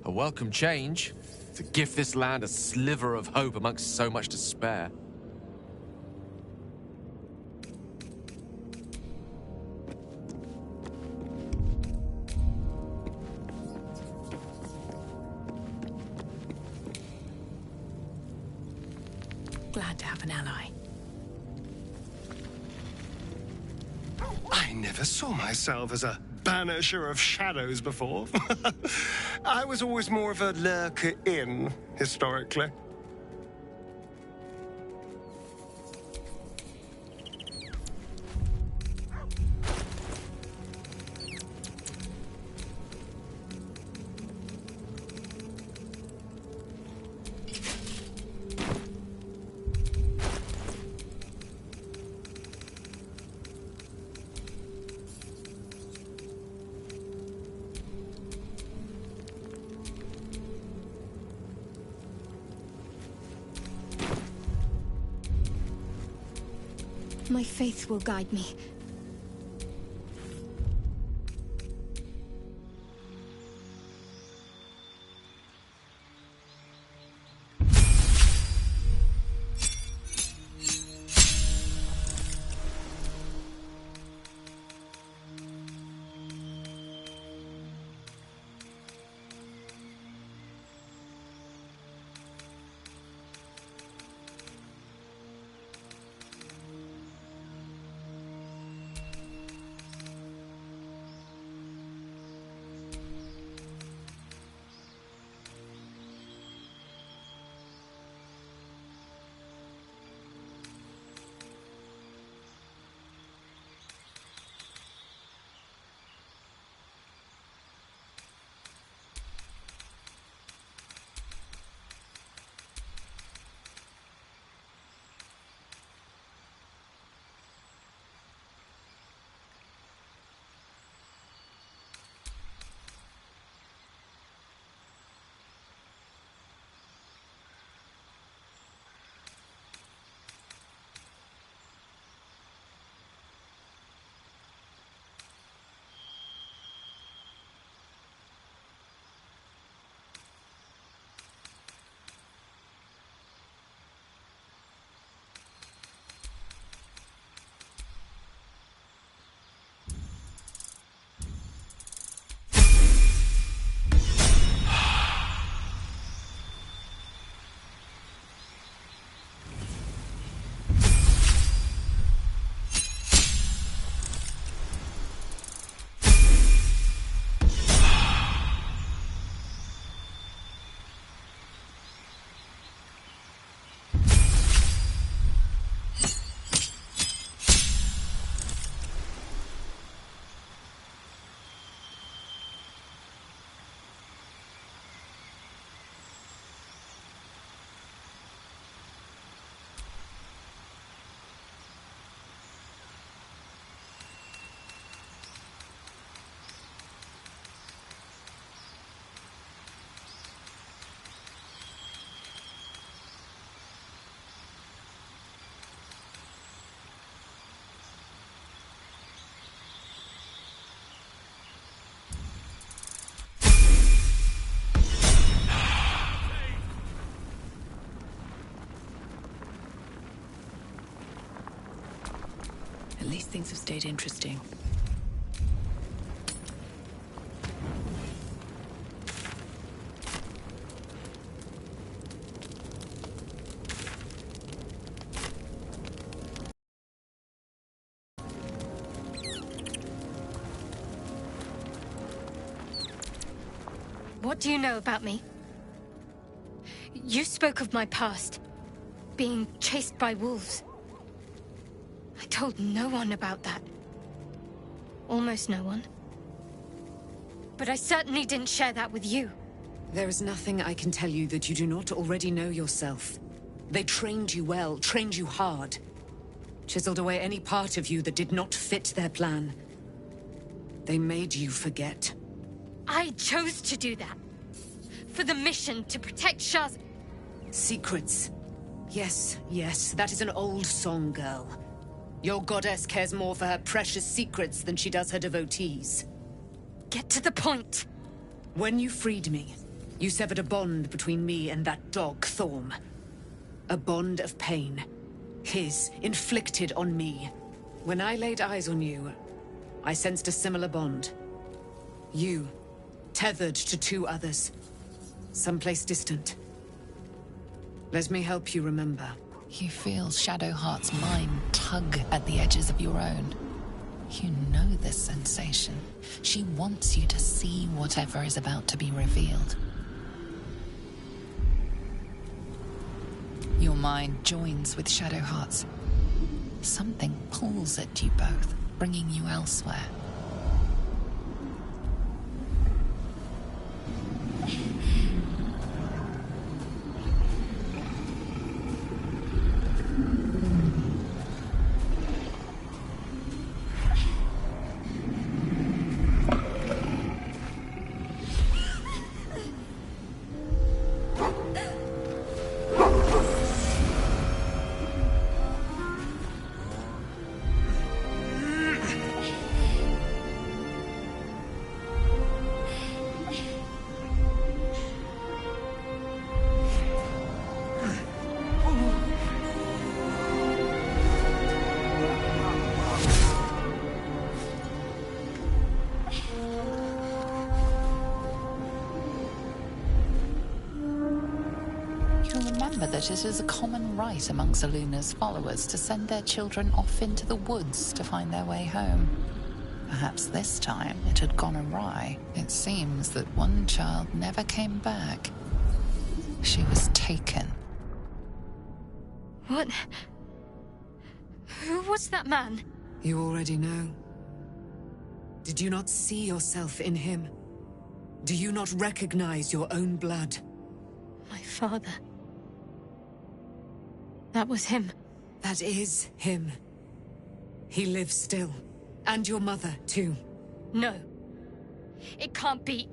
A welcome change to gift this land a sliver of hope amongst so much despair. Glad to have an ally. I never saw myself as a banisher of shadows before. I was always more of a lurker in, historically. My faith will guide me. At least things have stayed interesting. What do you know about me? You spoke of my past, being chased by wolves. I told no one about that. almost no one. But I certainly didn't share that with you. There is nothing I can tell you that you do not already know yourself. They trained you well, trained you hard. Chiseled away any part of you that did not fit their plan. They made you forget. I chose to do that. For the mission to protect Shah's... Secrets. Yes, yes, that is an old song, girl. Your goddess cares more for her precious secrets than she does her devotees. Get to the point. When you freed me, you severed a bond between me and that dog, Thorm. A bond of pain. His, inflicted on me. When I laid eyes on you, I sensed a similar bond. You, tethered to two others. Someplace distant. Let me help you remember. You feel Shadowheart's mind tug at the edges of your own. You know this sensation. She wants you to see whatever is about to be revealed. Your mind joins with Shadowheart's. Something pulls at you both, bringing you elsewhere. That it is a common right among Selûne's followers to send their children off into the woods to find their way home. Perhaps this time it had gone awry. It seems that one child never came back. She was taken. What? Who was that man? You already know. Did you not see yourself in him? Do you not recognize your own blood? My father. That was him. That is him. He lives still. And your mother, too. No. It can't be.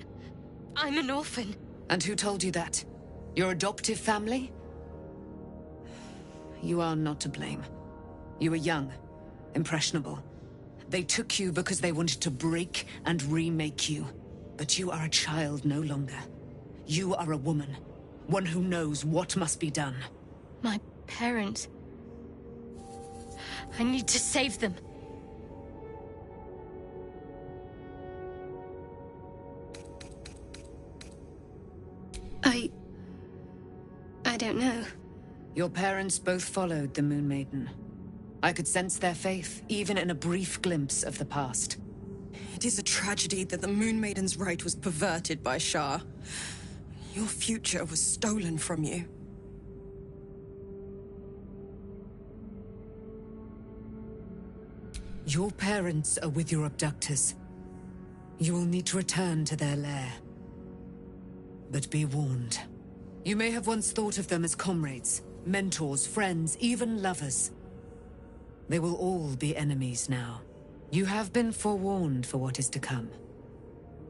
I'm an orphan. And who told you that? Your adoptive family? You are not to blame. You were young, impressionable. They took you because they wanted to break and remake you. But you are a child no longer. You are a woman. One who knows what must be done. My parents. I need to save them. I don't know. Your parents both followed the Moon Maiden. I could sense their faith, even in a brief glimpse of the past. It is a tragedy that the Moon Maiden's right was perverted by Shah. Your future was stolen from you. Your parents are with your abductors. You will need to return to their lair. But be warned. You may have once thought of them as comrades, mentors, friends, even lovers. They will all be enemies now. You have been forewarned for what is to come,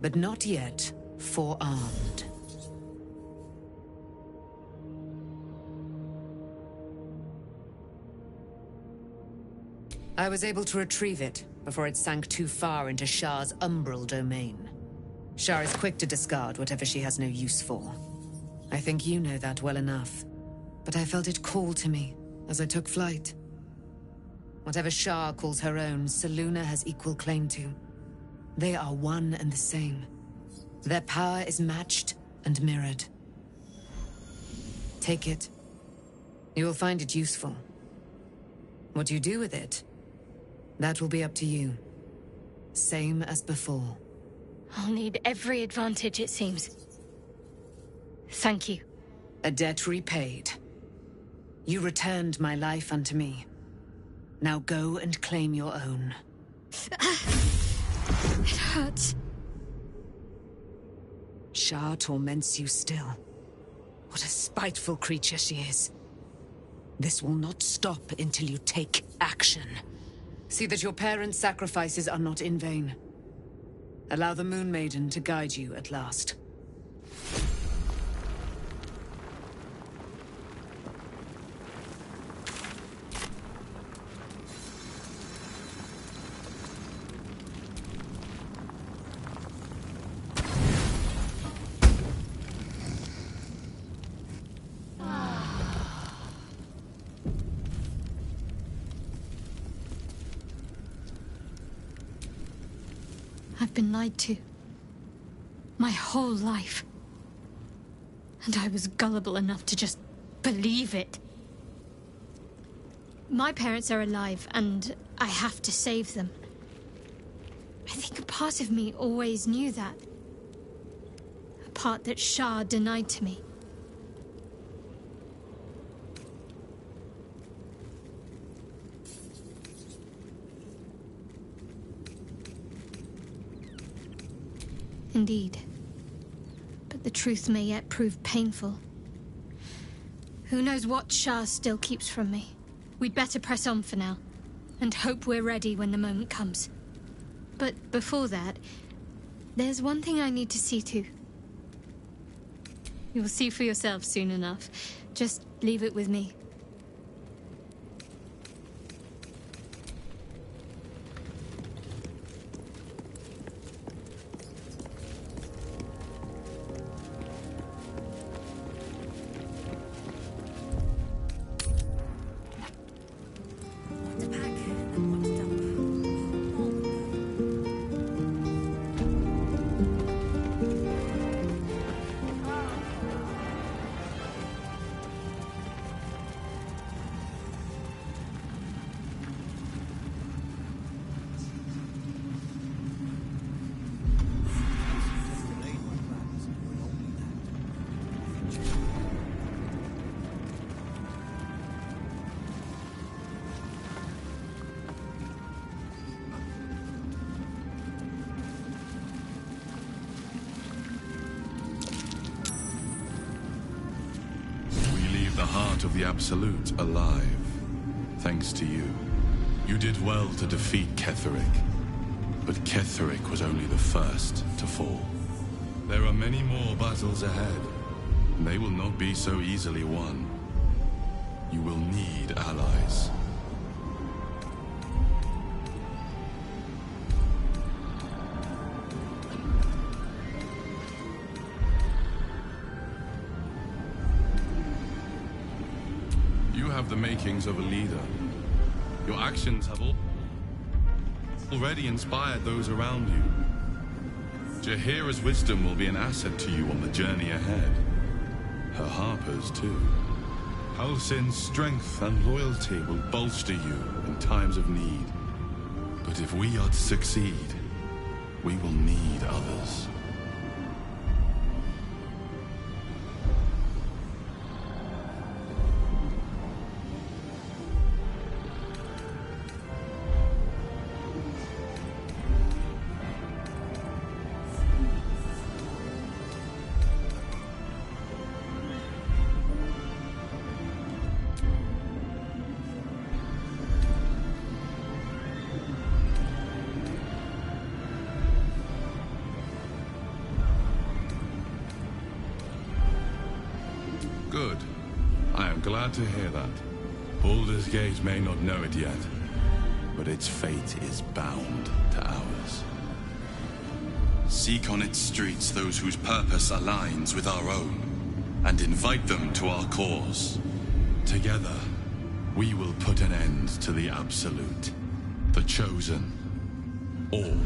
but not yet forearmed. I was able to retrieve it before it sank too far into Shah's umbral domain. Shah is quick to discard whatever she has no use for. I think you know that well enough. But I felt it call to me as I took flight. Whatever Shah calls her own, Selûne has equal claim to. They are one and the same. Their power is matched and mirrored. Take it. You will find it useful. What you do with it, that will be up to you. Same as before. I'll need every advantage, it seems. Thank you. A debt repaid. You returned my life unto me. Now go and claim your own. It hurts. Shar torments you still. What a spiteful creature she is. This will not stop until you take action. See that your parents' sacrifices are not in vain. Allow the Moon Maiden to guide you at last. I've been lied to. My whole life. And I was gullible enough to just believe it. My parents are alive, and I have to save them. I think a part of me always knew that. A part that Shar denied to me. Indeed. But the truth may yet prove painful. Who knows what Shar still keeps from me? We'd better press on for now, and hope we're ready when the moment comes. But before that, there's one thing I need to see to. You'll see for yourself soon enough. Just leave it with me. Of the Absolute alive, thanks to you. You did well to defeat Ketheric, but Ketheric was only the first to fall. There are many more battles ahead, and they will not be so easily won. You will need allies. The makings of a leader. Your actions have already inspired those around you. Jaheira's wisdom will be an asset to you on the journey ahead. Her Harper's too. Halsin's strength and loyalty will bolster you in times of need. But if we are to succeed, we will need others. Good. I am glad to hear that. Baldur's Gate may not know it yet, but its fate is bound to ours. Seek on its streets those whose purpose aligns with our own, and invite them to our cause. Together, we will put an end to the Absolute, the Chosen, all.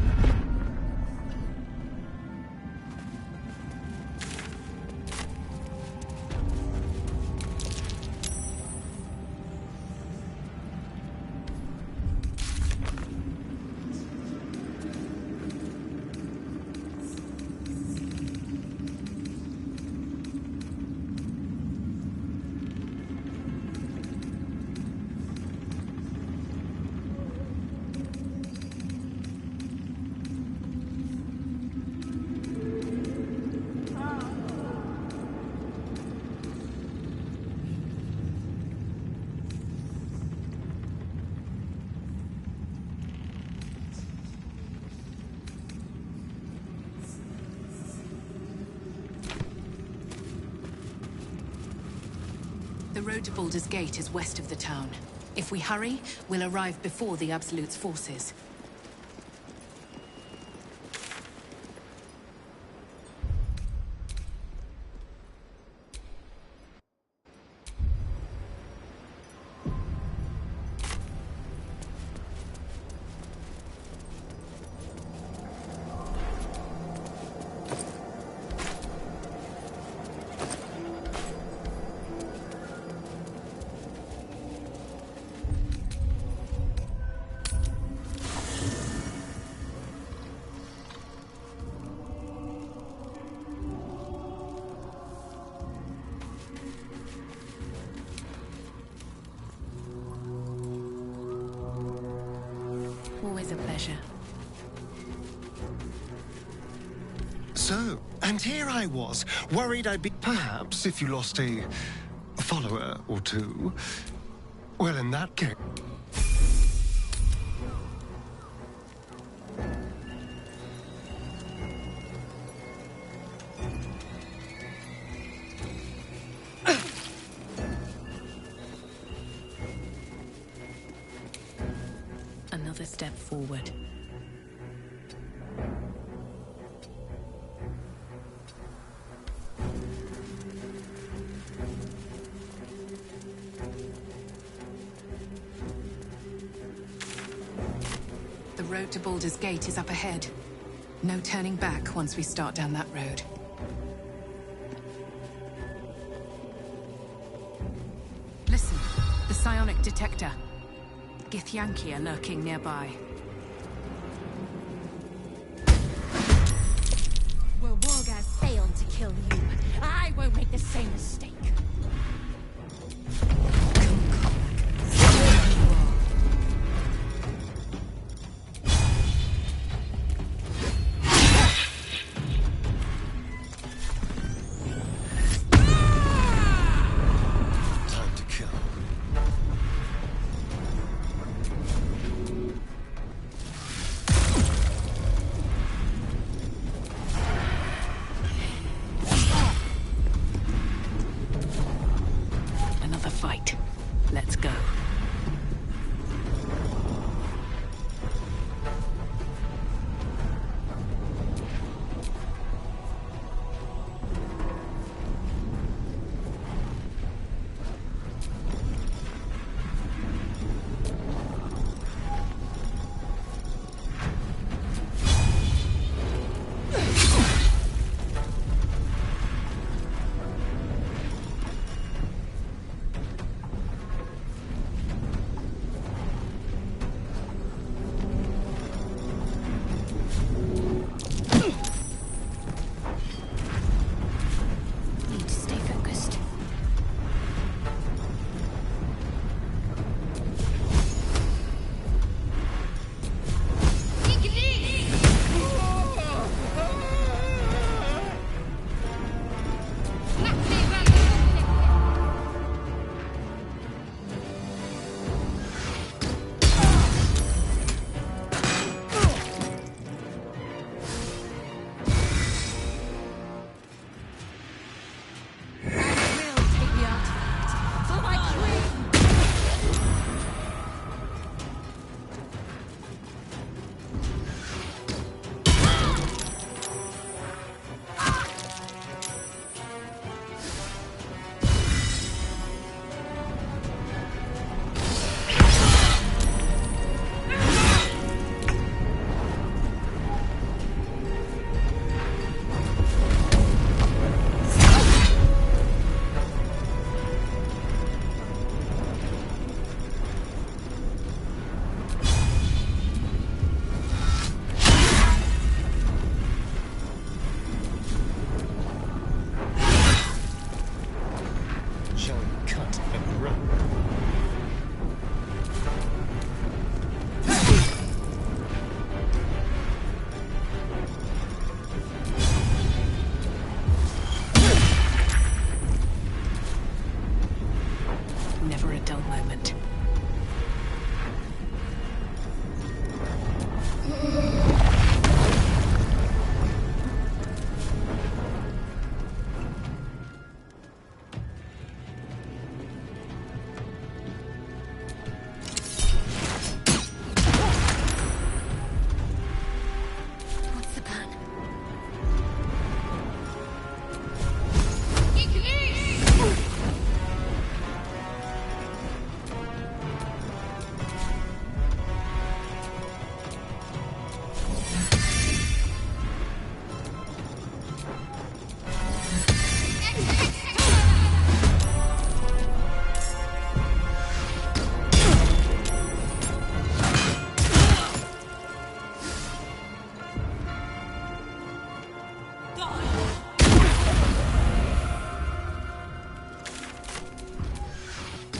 road to Baldur's Gate is west of the town. If we hurry, we'll arrive before the Absolute's forces. Always a pleasure. So, and here I was, worried I'd be... Perhaps if you lost a follower or two, well, in that case... Another step forward. The road to Baldur's Gate is up ahead. No turning back once we start down that road. Listen, the psionic detector. Githyanki are lurking nearby. Where Wargaz failed to kill you, I won't make the same mistake.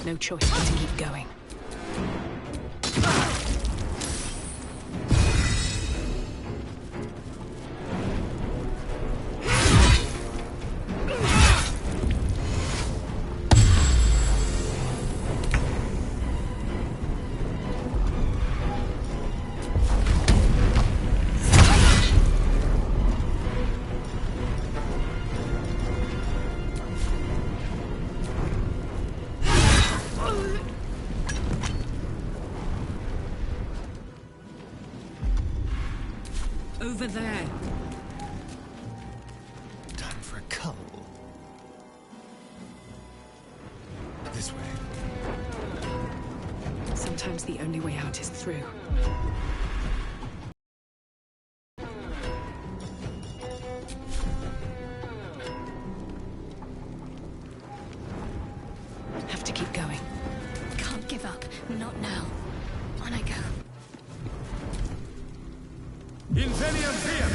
No choice but to keep going. Over there. Time for a cull. This way. Sometimes the only way out is through. Have to keep going. Can't give up. Not now. On I go. Inveniam Viam!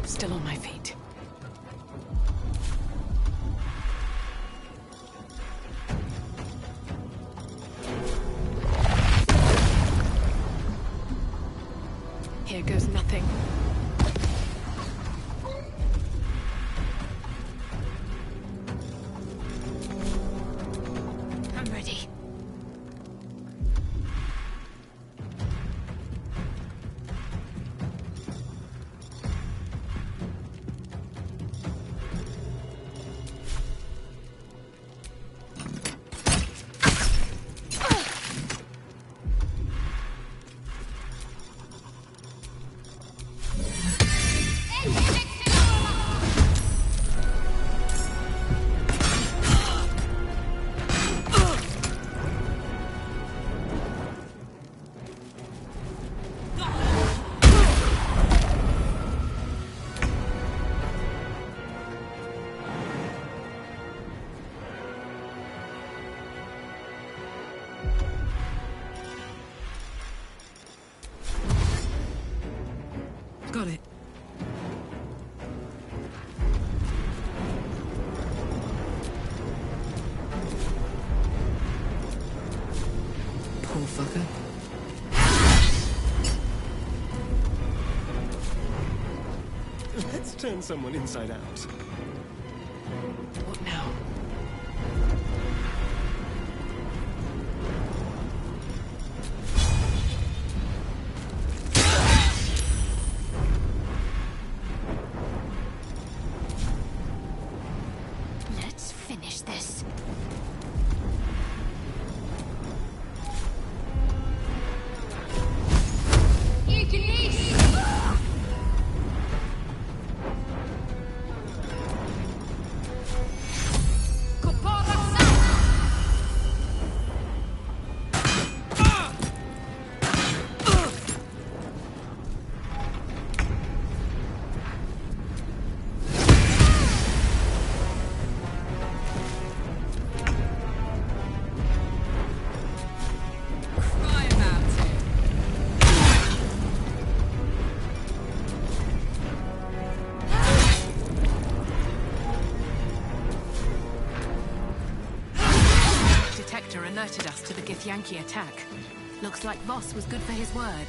Still on my feet. Here goes nothing. I'm ready. Got it. Poor fucker. Let's turn someone inside out. What now? Let's finish this. alerted us to the Githyanki attack. Looks like Voss was good for his word.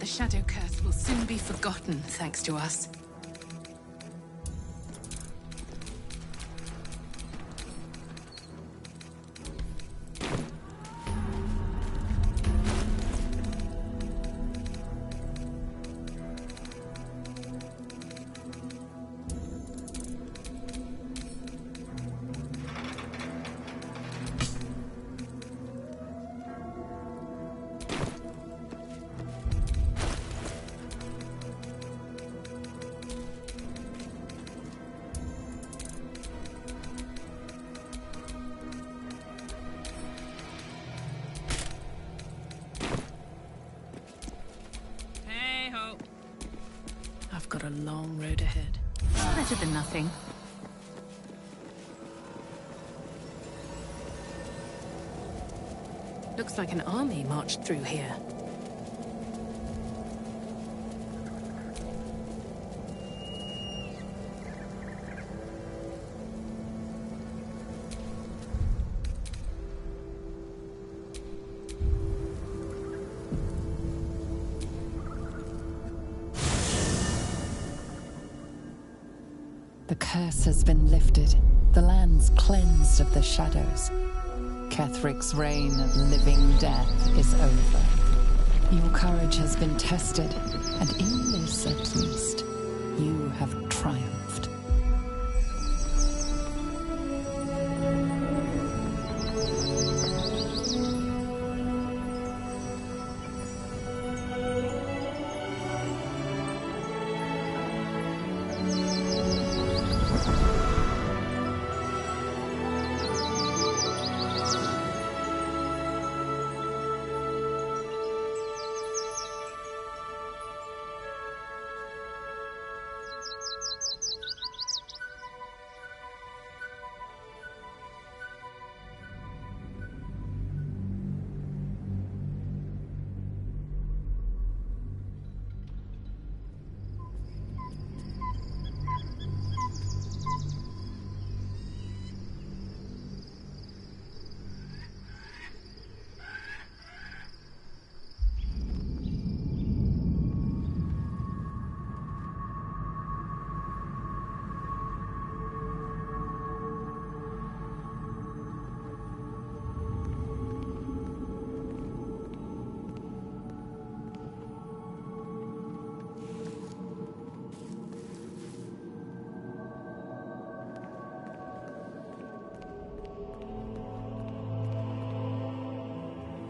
The Shadow Curse will soon be forgotten, thanks to us. I've got a long road ahead. Better than nothing. Looks like an army marched through here. The curse has been lifted. The land's cleansed of the shadows. Kethric's reign of living death is over. Your courage has been tested, and in this at least, you have triumphed.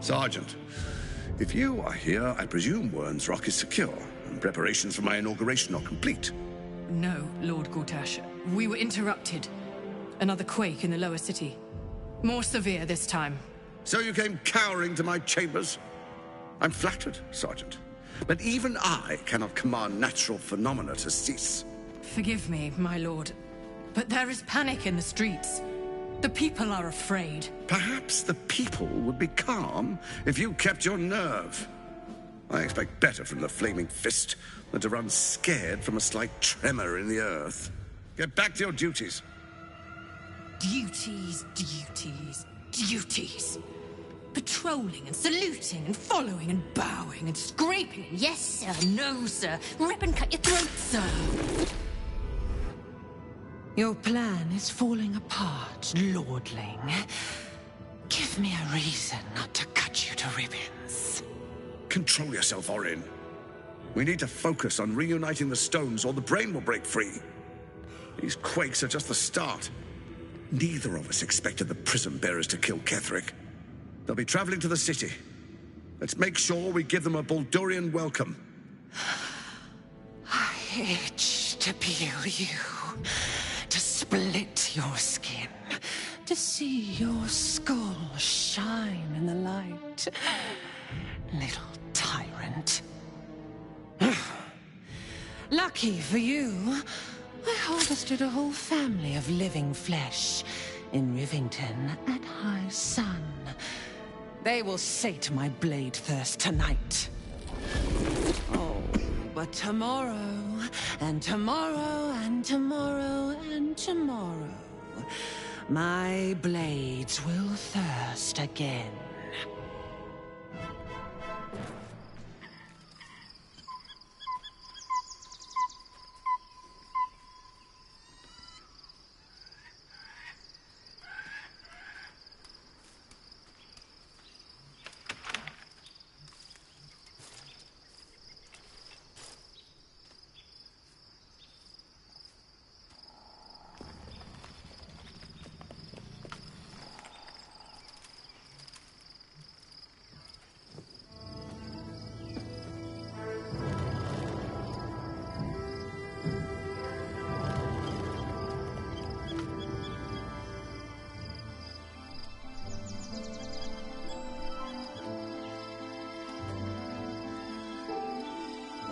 Sergeant, if you are here, I presume Wern's Rock is secure, and preparations for my inauguration are complete. No, Lord Gortash. We were interrupted. Another quake in the lower city. More severe this time. So you came cowering to my chambers? I'm flattered, Sergeant. But even I cannot command natural phenomena to cease. Forgive me, my lord, but there is panic in the streets. The people are afraid. Perhaps the people would be calm if you kept your nerve. I expect better from the Flaming Fist than to run scared from a slight tremor in the earth. Get back to your duties. Duties, duties, duties. Patrolling and saluting and following and bowing and scraping. Yes, sir. No, sir. Rip and cut your throat, sir. Your plan is falling apart, Lordling. Give me a reason not to cut you to ribbons. Control yourself, Orin. We need to focus on reuniting the stones or the brain will break free. These quakes are just the start. Neither of us expected the Prism Bearers to kill Ketheric. They'll be traveling to the city. Let's make sure we give them a Baldurian welcome. I itch to peel you, to split your skin, to see your skull shine in the light. Little tyrant. Lucky for you, I harvested a whole family of living flesh in Rivington at high sun. They will sate my blade thirst tonight. Oh, but tomorrow, and tomorrow, and tomorrow, and tomorrow, my blades will thirst again.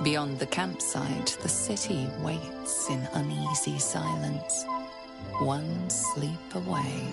Beyond the campsite, the city waits in uneasy silence, one sleep away.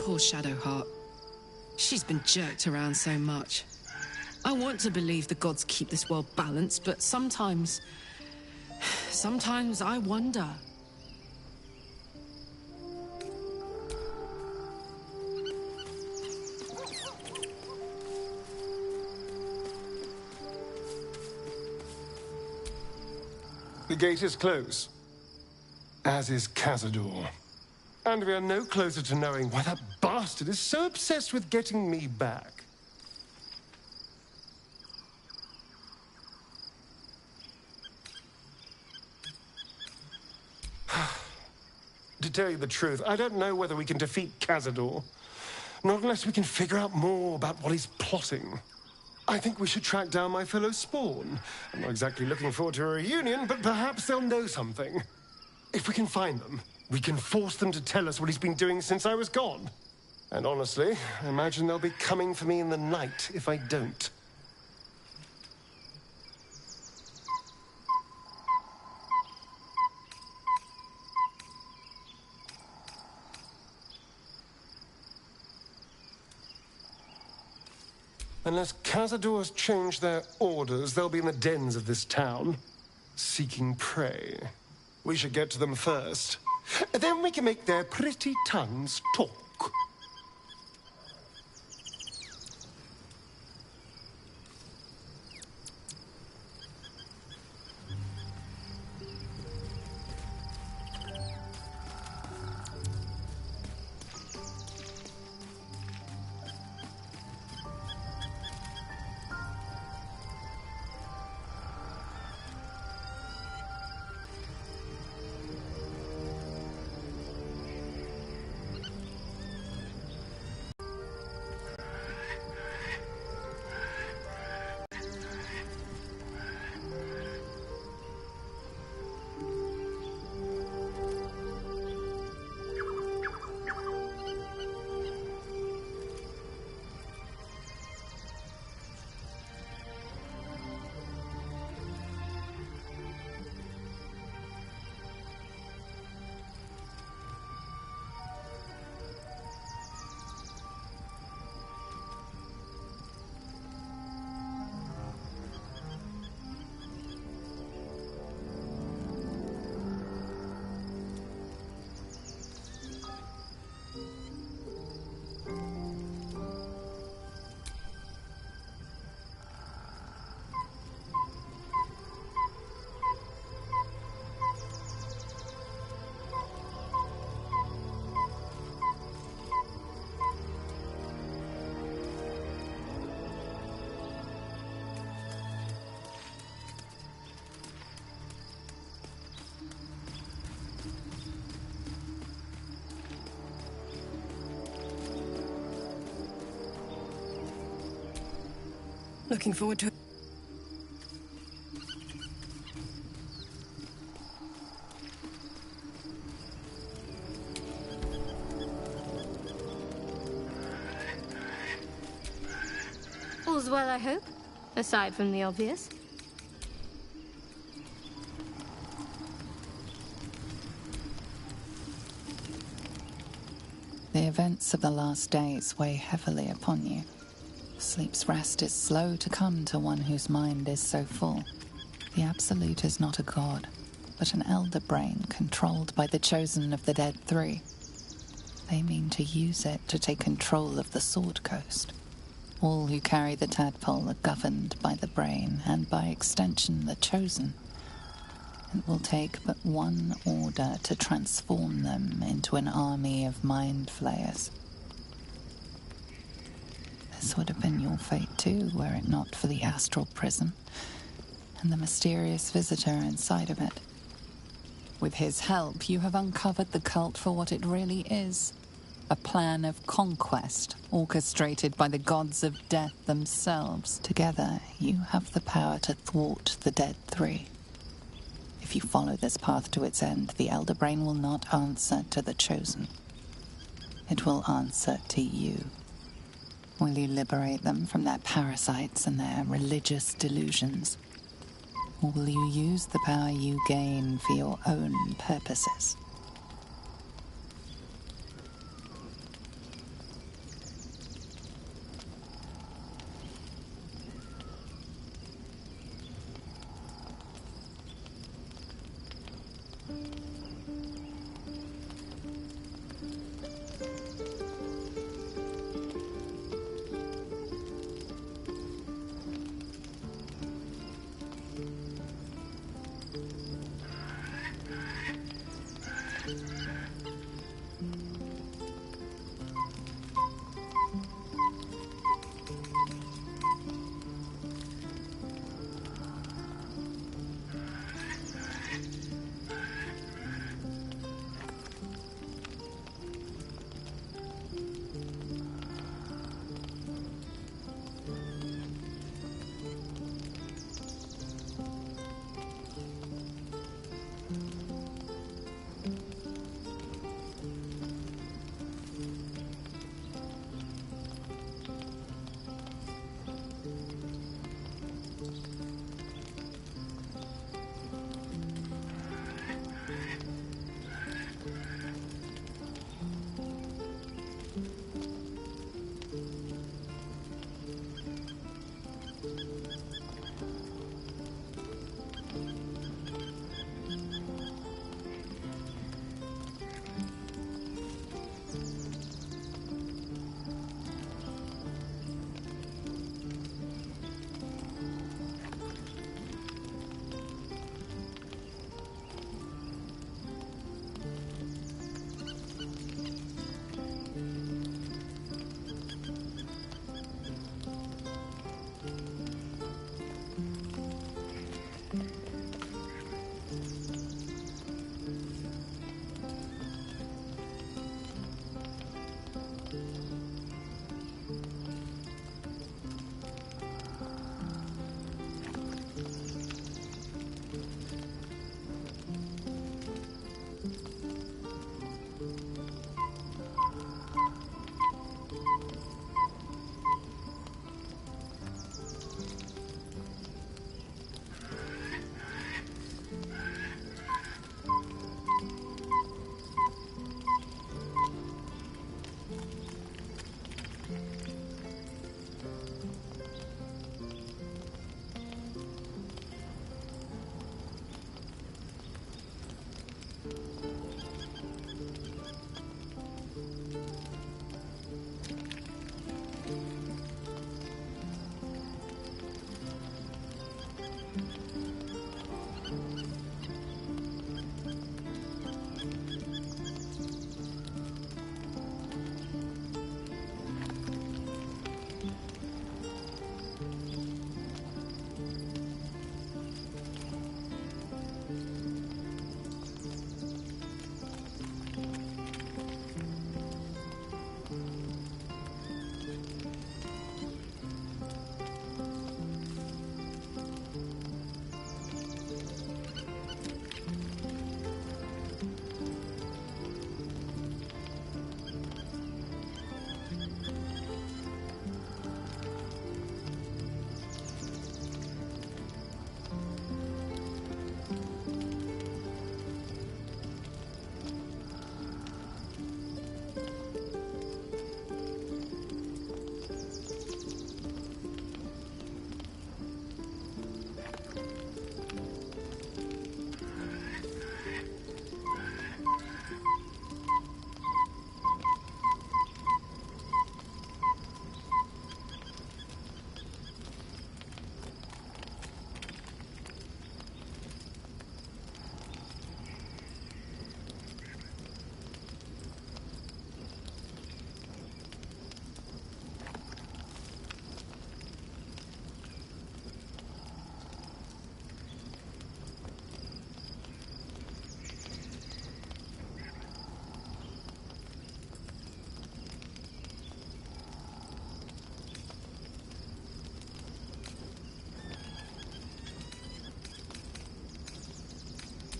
Poor Shadowheart. She's been jerked around so much. I want to believe the gods keep this world balanced, but sometimes I wonder. The gate is closed, as is Cazador. And we are no closer to knowing why that bastard is so obsessed with getting me back. To tell you the truth, I don't know whether we can defeat Cazador. Not unless we can figure out more about what he's plotting. I think we should track down my fellow Spawn. I'm not exactly looking forward to a reunion, but perhaps they'll know something. If we can find them, we can force them to tell us what he's been doing since I was gone. And honestly, I imagine they'll be coming for me in the night if I don't. Unless Cazador's changed their orders, they'll be in the dens of this town, seeking prey. We should get to them first. Then we can make their pretty tongues talk. Looking forward to it. All's well, I hope, aside from the obvious. The events of the last days weigh heavily upon you. Sleep's rest is slow to come to one whose mind is so full. The Absolute is not a god, but an elder brain controlled by the Chosen of the Dead Three. They mean to use it to take control of the Sword Coast. All who carry the tadpole are governed by the brain, and by extension the Chosen. It will take but one order to transform them into an army of mind flayers. This would have been your fate too, were it not for the astral prison and the mysterious visitor inside of it. With his help, you have uncovered the cult for what it really is. A plan of conquest, orchestrated by the gods of death themselves. Together, you have the power to thwart the Dead Three. If you follow this path to its end, the Elder Brain will not answer to the Chosen. It will answer to you. Will you liberate them from their parasites and their religious delusions? Or will you use the power you gain for your own purposes?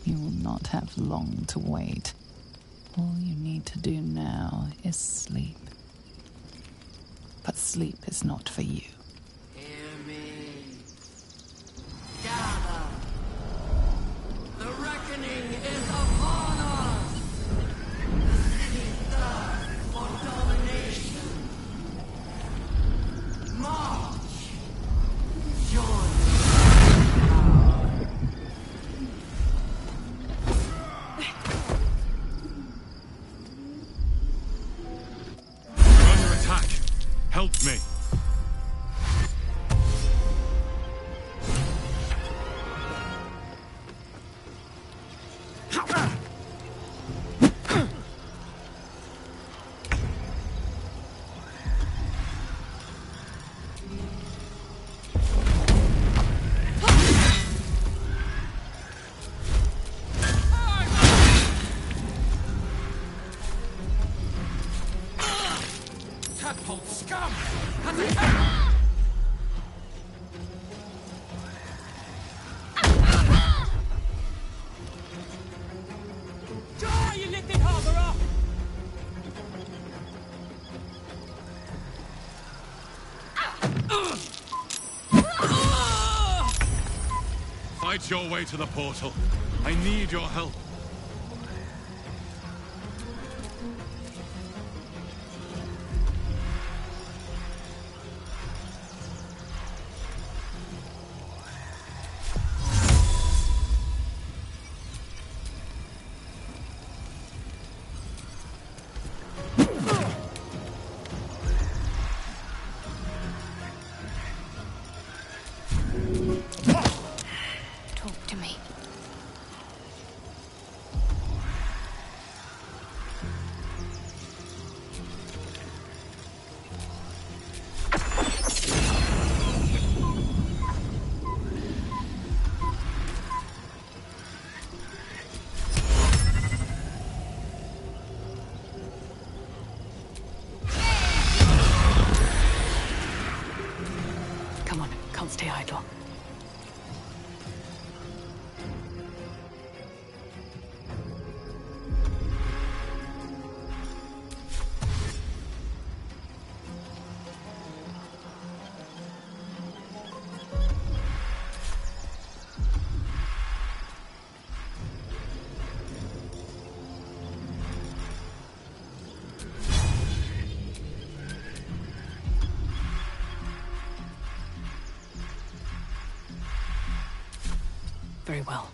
You will not have long to wait. All you need to do now is sleep. But sleep is not for you. Hear me. Gather. The reckoning is upon us. The city thirsts for domination. March. Join. Help me. Tadpole scum! Die, you little harborer! Fight your way to the portal. I need your help. Talk to me. stay idle. Very well.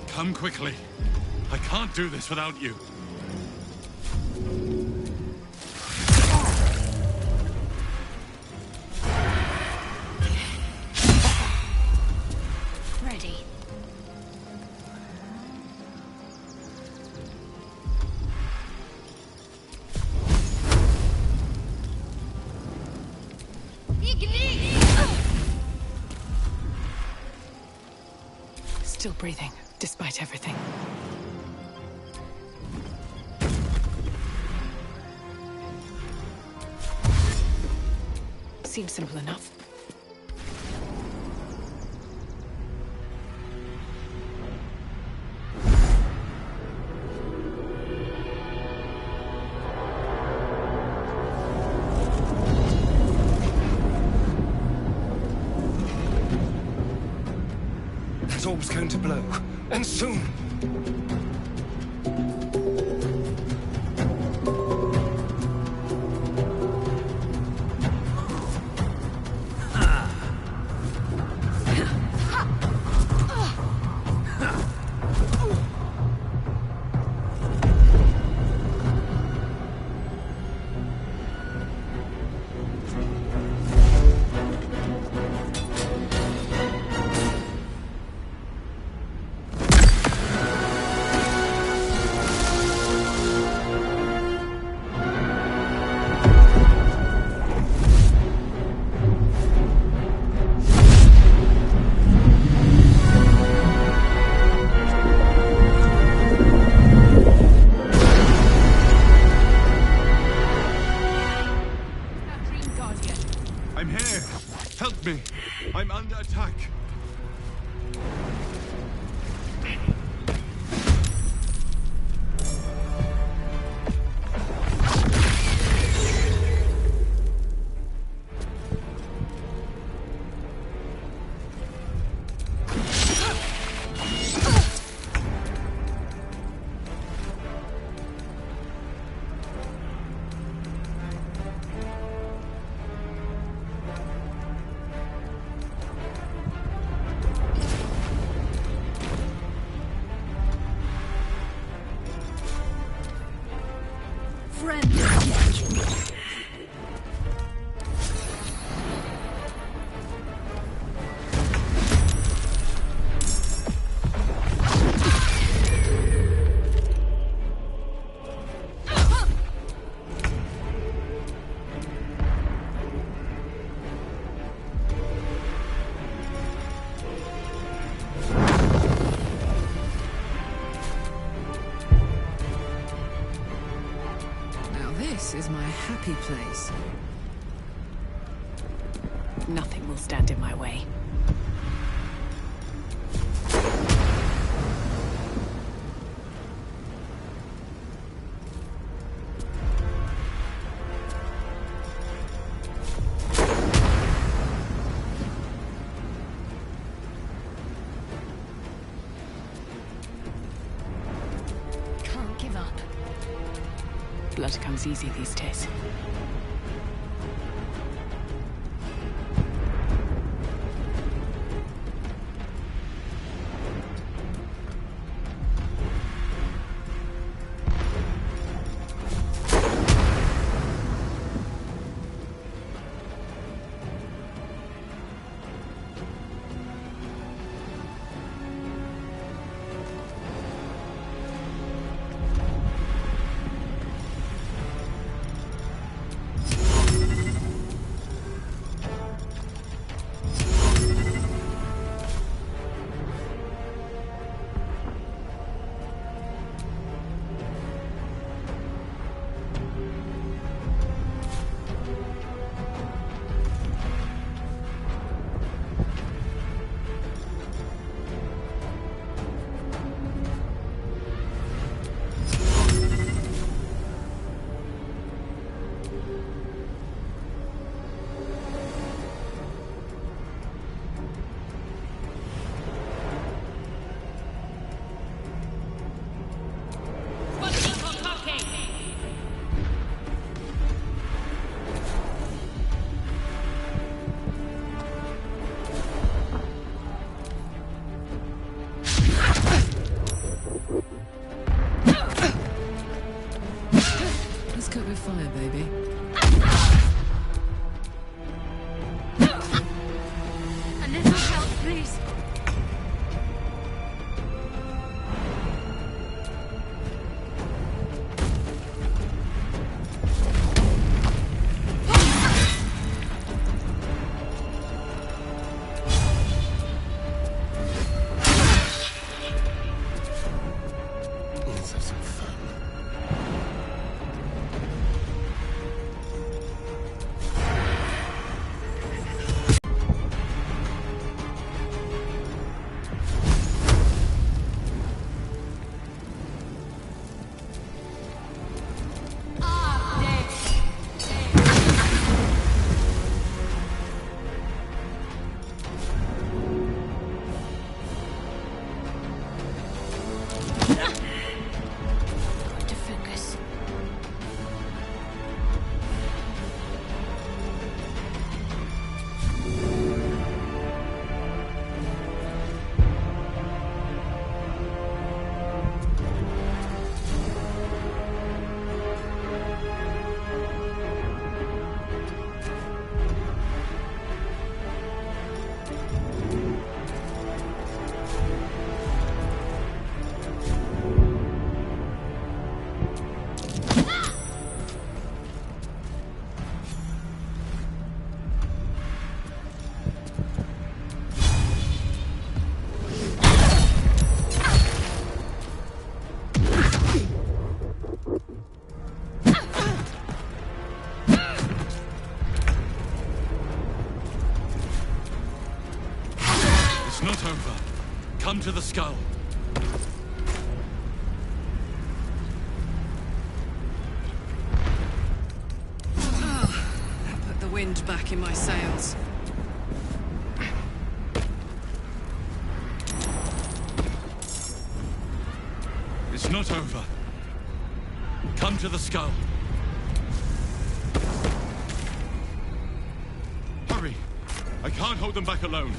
Come quickly. I can't do this without you. Ready. Still breathing, despite everything. Seems simple enough. That orb's going to blow, and soon. I'm here. Help me. I'm under attack. This is my happy place. Nothing will stand in my way. blood comes easy these days. fire, baby. A little help, please. Let's have some fun. To focus. It's not over. Come to the skull. That put the wind back in my sails. It's not over. Come to the skull. Hurry! I can't hold them back alone.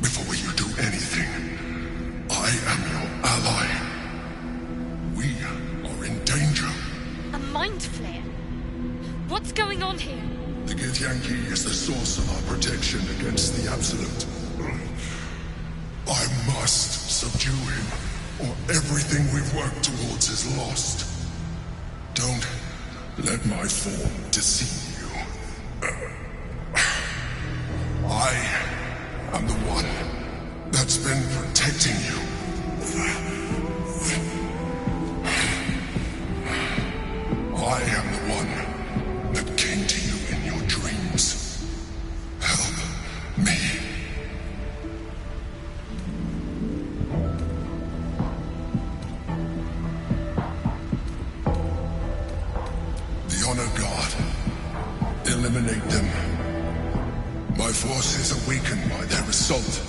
Before you do anything, I am your ally. We are in danger. A mind flare? What's going on here? The Githyanki is the source of our protection against the Absolute. I must subdue him, or everything we've worked towards is lost. Don't let my form deceive you. I am the one that's been protecting you. I am the one that came to you in your dreams. Help me. The Honor Guard. Eliminate them. My forces are weakened by their assault.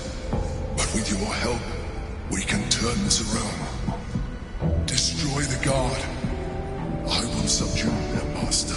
But with your help, we can turn this around. Destroy the Guard. I will subdue their master.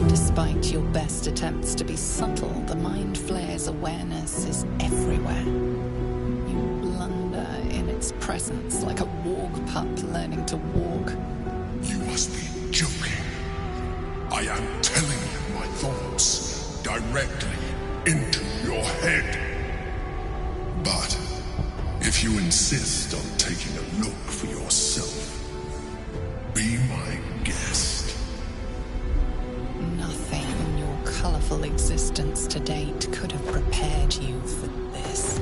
Despite your best attempts to be subtle, the Mind Flayer's awareness is everywhere. You blunder in its presence like a warg pup learning to walk. You must be joking. I am telling you my thoughts directly into your head. But if you insist on taking a look for yourself, be my guest. Nothing in your colorful existence to date could have prepared you for this.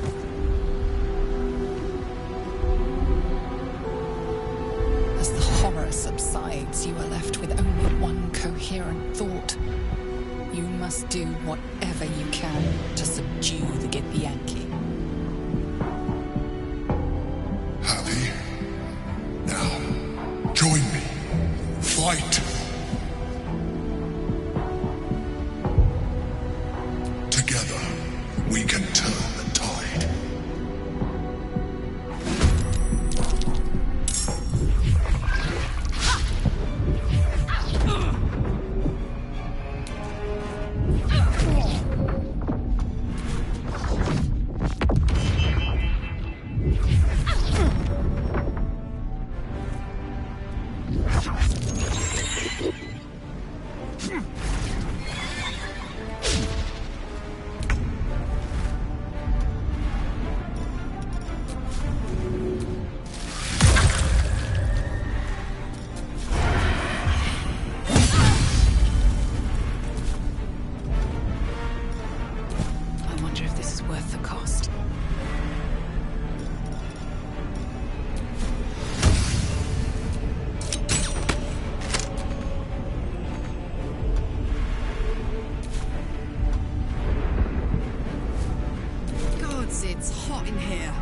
As the horror subsides, you are left with only one coherent thought. You must do whatever you can to subdue the Githyanki. Happy? Now, join me. Fight! Together, we can turn the tide. I wonder if this is worth the cost. Gods, it's hot in here.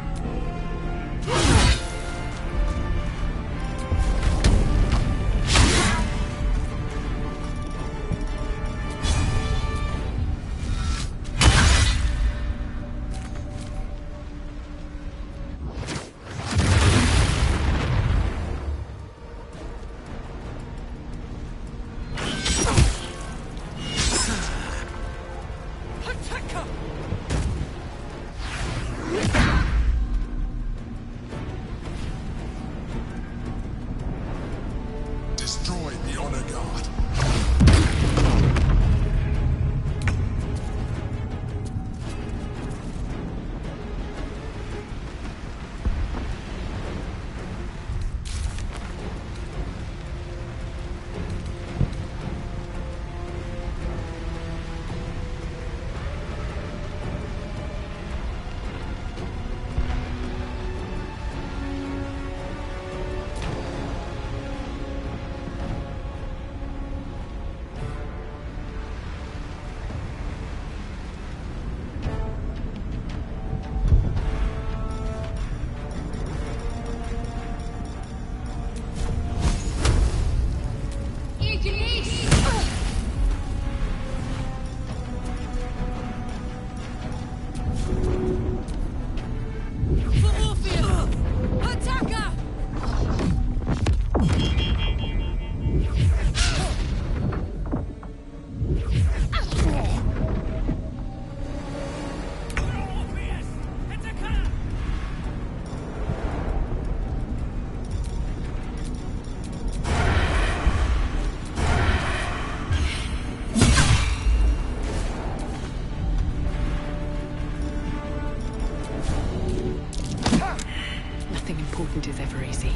Nothing important is ever easy.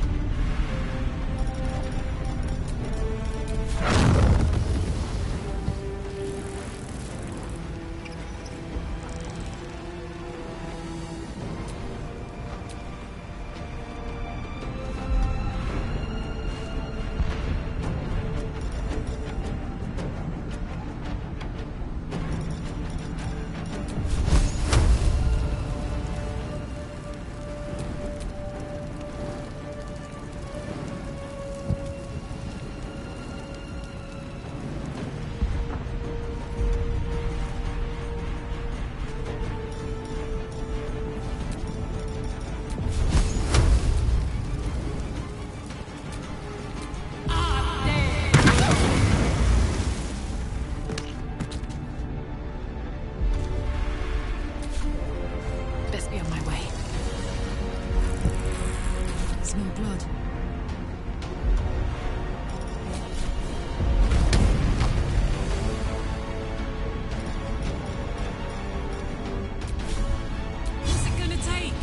Best be on my way. Smell blood. What's it gonna take?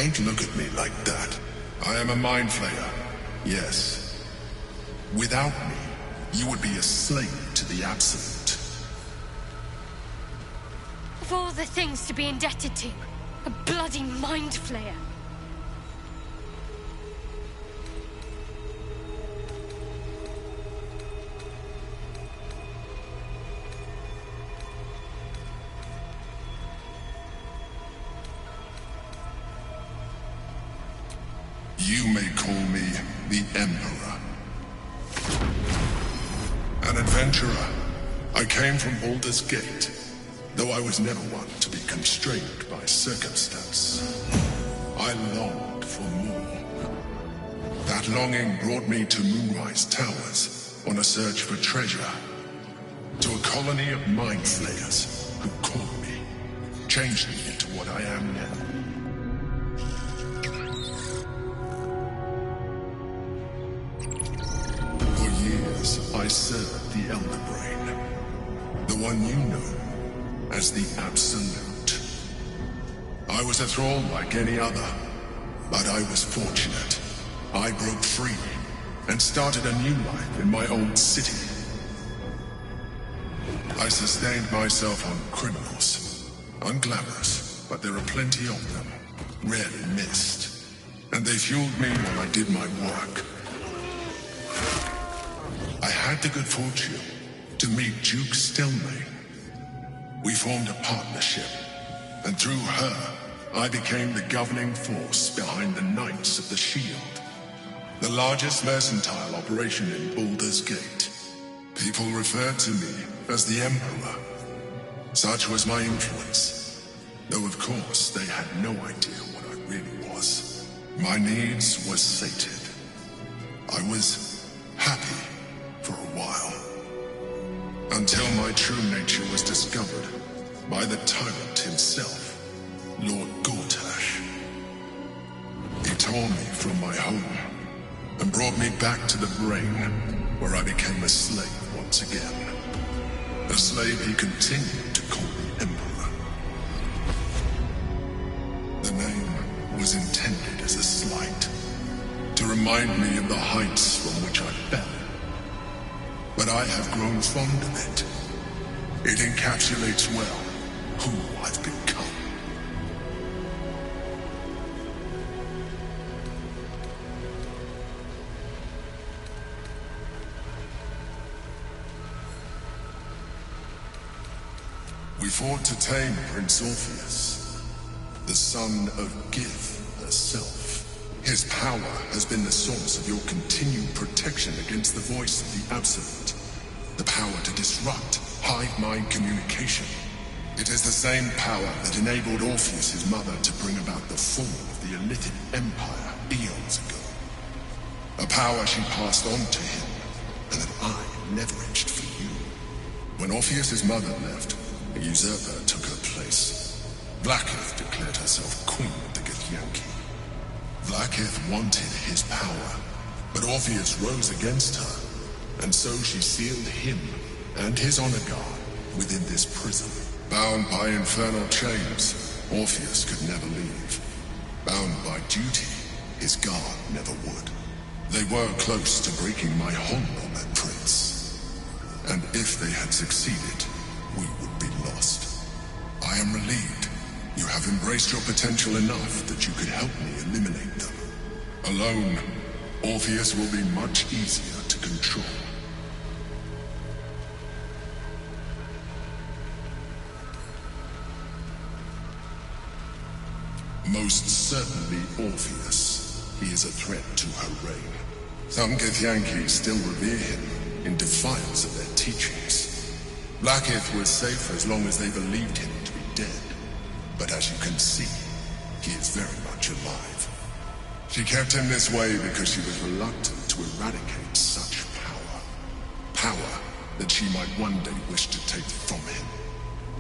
Don't look at me like that. I am a Mind Flayer. Yes. Without me, you would be a slave to the Absolute. Of all the things to be indebted to, a bloody Mind Flayer. You may call me the Emperor. An adventurer. I came from Baldur's Gate, though I was never one to be constrained by circumstance. I longed for more. That longing brought me to Moonrise Towers on a search for treasure. To a colony of Mind Flayers who caught me, changed me into what I am now. I served the Elder Brain, the one you know as the Absolute. I was a thrall like any other, but I was fortunate. I broke free and started a new life in my old city. I sustained myself on criminals, unglamorous, but there are plenty of them, rarely missed, and they fueled me while I did my work. I had the good fortune to meet Duke Stelmane. We formed a partnership, and through her, I became the governing force behind the Knights of the Shield, the largest mercantile operation in Baldur's Gate. People referred to me as the Emperor. Such was my influence, though of course they had no idea what I really was. My needs were sated. I was happy for a while, until my true nature was discovered by the tyrant himself, Lord Gortash. He tore me from my home and brought me back to the Brain, where I became a slave once again. A slave he continued to call me Emperor. The name was intended as a slight, to remind me of the heights from which I fell. But I have grown fond of it. It encapsulates well who I've become. We fought to tame Prince Orpheus, the son of Gith herself. His power has been the source of your continued protection against the voice of the Absolute. The power to disrupt hive mind communication. It is the same power that enabled Orpheus' mother to bring about the fall of the Illithid Empire eons ago. A power she passed on to him, and that I leveraged for you. When Orpheus' mother left, a usurper took her place. Blackith declared herself queen of the Githyanki. Blackith wanted his power, but Orpheus rose against her, and so she sealed him and his honor guard within this prison. Bound by infernal chains, Orpheus could never leave. Bound by duty, his guard never would. They were close to breaking my hold on that prince. And if they had succeeded, we would be lost. I am relieved. You have embraced your potential enough that you could help me eliminate them. Alone, Orpheus will be much easier to control. Most certainly Orpheus. He is a threat to her reign. Some Githyanki still revere him in defiance of their teachings. Blackith was safe as long as they believed him to be dead. But as you can see, he is very much alive. She kept him this way because she was reluctant to eradicate such power. Power that she might one day wish to take from him.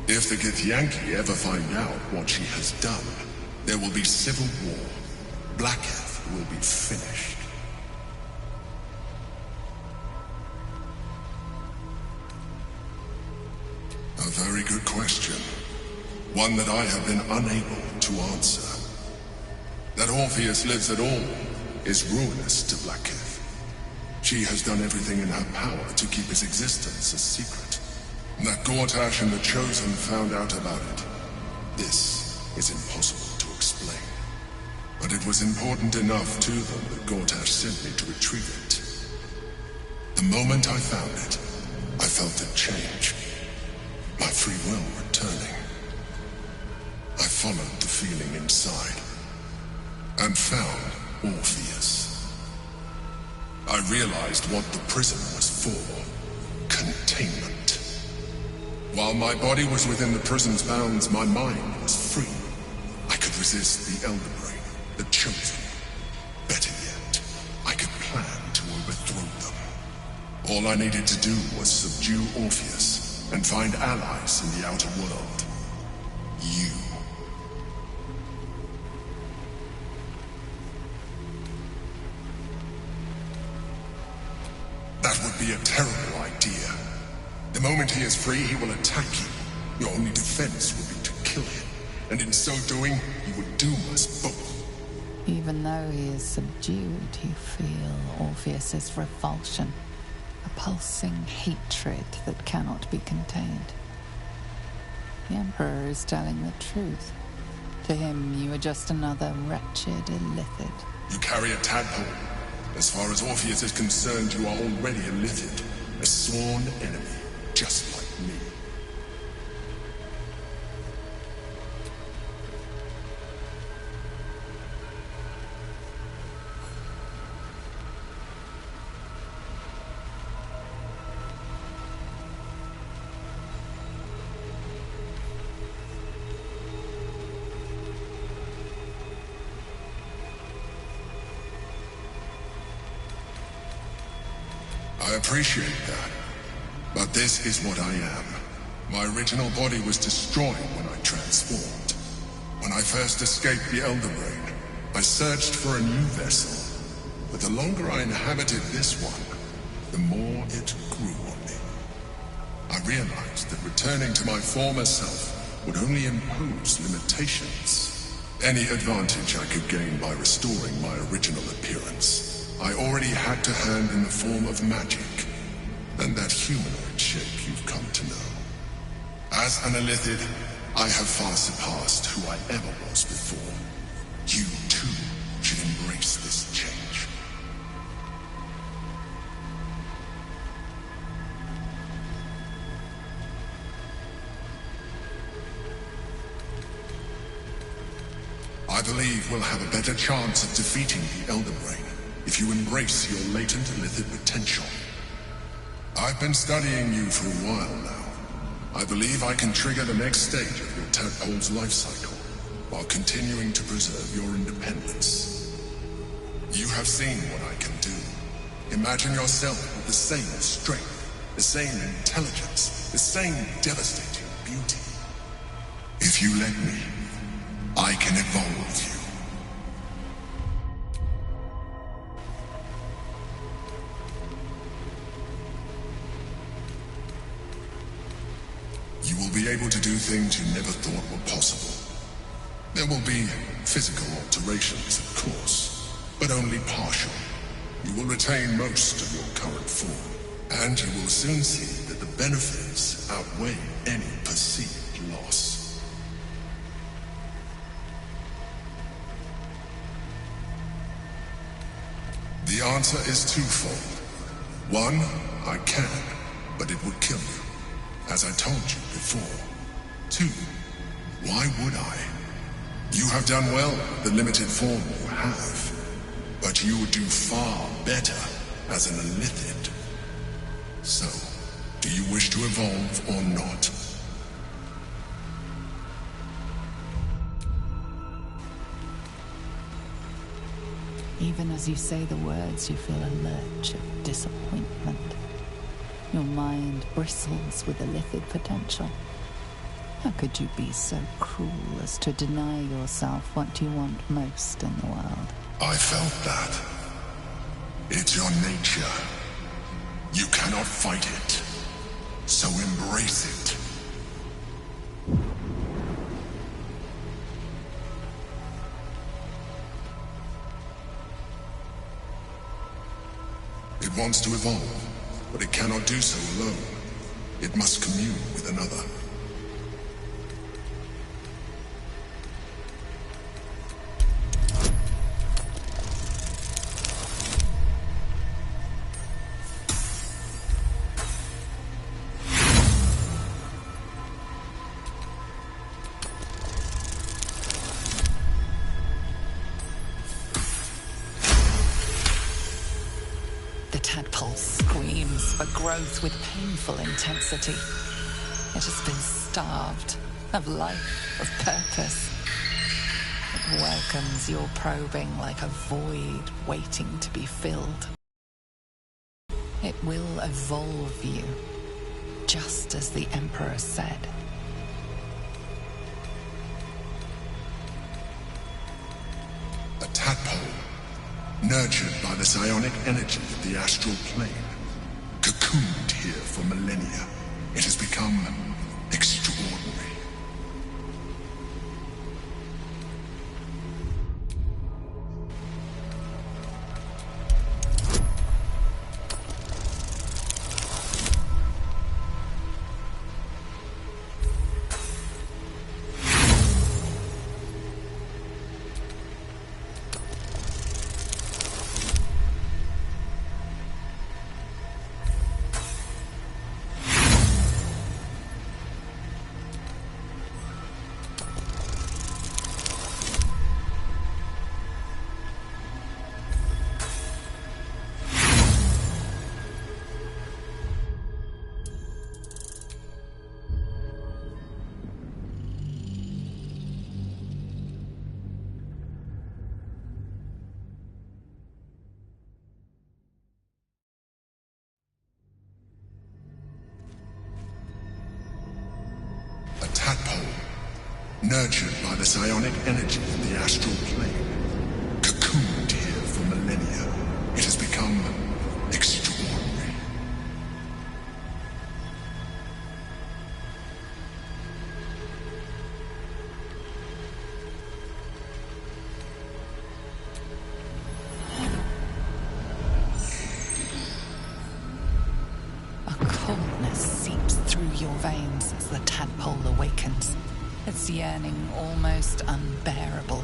If the Githyanki ever find out what she has done, there will be civil war. Blackith will be finished. A very good question. One that I have been unable to answer. That Orpheus lives at all is ruinous to Blackkeath. She has done everything in her power to keep his existence a secret. That Gortash and the Chosen found out about it. This is impossible to explain. But it was important enough to them that Gortash sent me to retrieve it. The moment I found it, I felt a change. My free will returning. I followed the feeling inside and found Orpheus. I realized what the prison was for. Containment. While my body was within the prison's bounds, my mind was free. I could resist the Elder Brain, the Chosen. Better yet, I could plan to overthrow them. All I needed to do was subdue Orpheus and find allies in the outer world. You. That would be a terrible idea. The moment he is free, he will attack you. Your only defense would be to kill him. And in so doing, he would doom us both. Even though he is subdued, you feel Orpheus's revulsion. A pulsing hatred that cannot be contained. The Emperor is telling the truth. To him, you are just another wretched illithid. You carry a tadpole. As far as Orpheus is concerned, you are already a illithid. A sworn enemy, just like me. I appreciate that. But this is what I am. My original body was destroyed when I transformed. When I first escaped the Elder Brain, I searched for a new vessel. But the longer I inhabited this one, the more it grew on me. I realized that returning to my former self would only impose limitations. Any advantage I could gain by restoring my original appearance, I already had to hand in the form of magic, and that humanoid shape you've come to know. As an illithid, I have far surpassed who I ever was before. You, too, should embrace this change. I believe we'll have a better chance of defeating the Elder Brain if you embrace your latent illithid potential. I've been studying you for a while now. I believe I can trigger the next stage of your tadpole's life cycle, while continuing to preserve your independence. You have seen what I can do. Imagine yourself with the same strength, the same intelligence, the same devastating beauty. If you let me, I can evolve you. You will be able to do things you never thought were possible. There will be physical alterations, of course, but only partial. You will retain most of your current form, and you will soon see that the benefits outweigh any perceived loss. The answer is twofold. One, I can, but it would kill you, as I told you before. Two, why would I? You have done well with the limited form you have, but you would do far better as an illithid. So, do you wish to evolve or not? Even as you say the words, you feel a lurch of disappointment. Your mind bristles with illithid potential. How could you be so cruel as to deny yourself what you want most in the world? I felt that. It's your nature. You cannot fight it. So embrace it. It wants to evolve, but it cannot do so alone. It must commune with another. The tadpole screams for growth with painful intensity. It has been starved of life, of purpose. It welcomes your probing like a void waiting to be filled. It will evolve you, just as the Emperor said. A tadpole, nurtured by the psionic energy of the astral plane, cocooned here for millennia, it has become extraordinary. A tadpole, nurtured by the psionic energy of the astral plane, cocooned here for millennia, it has become extraordinary. A coldness seeps through your veins as the tadpole awakens, its yearning almost unbearable.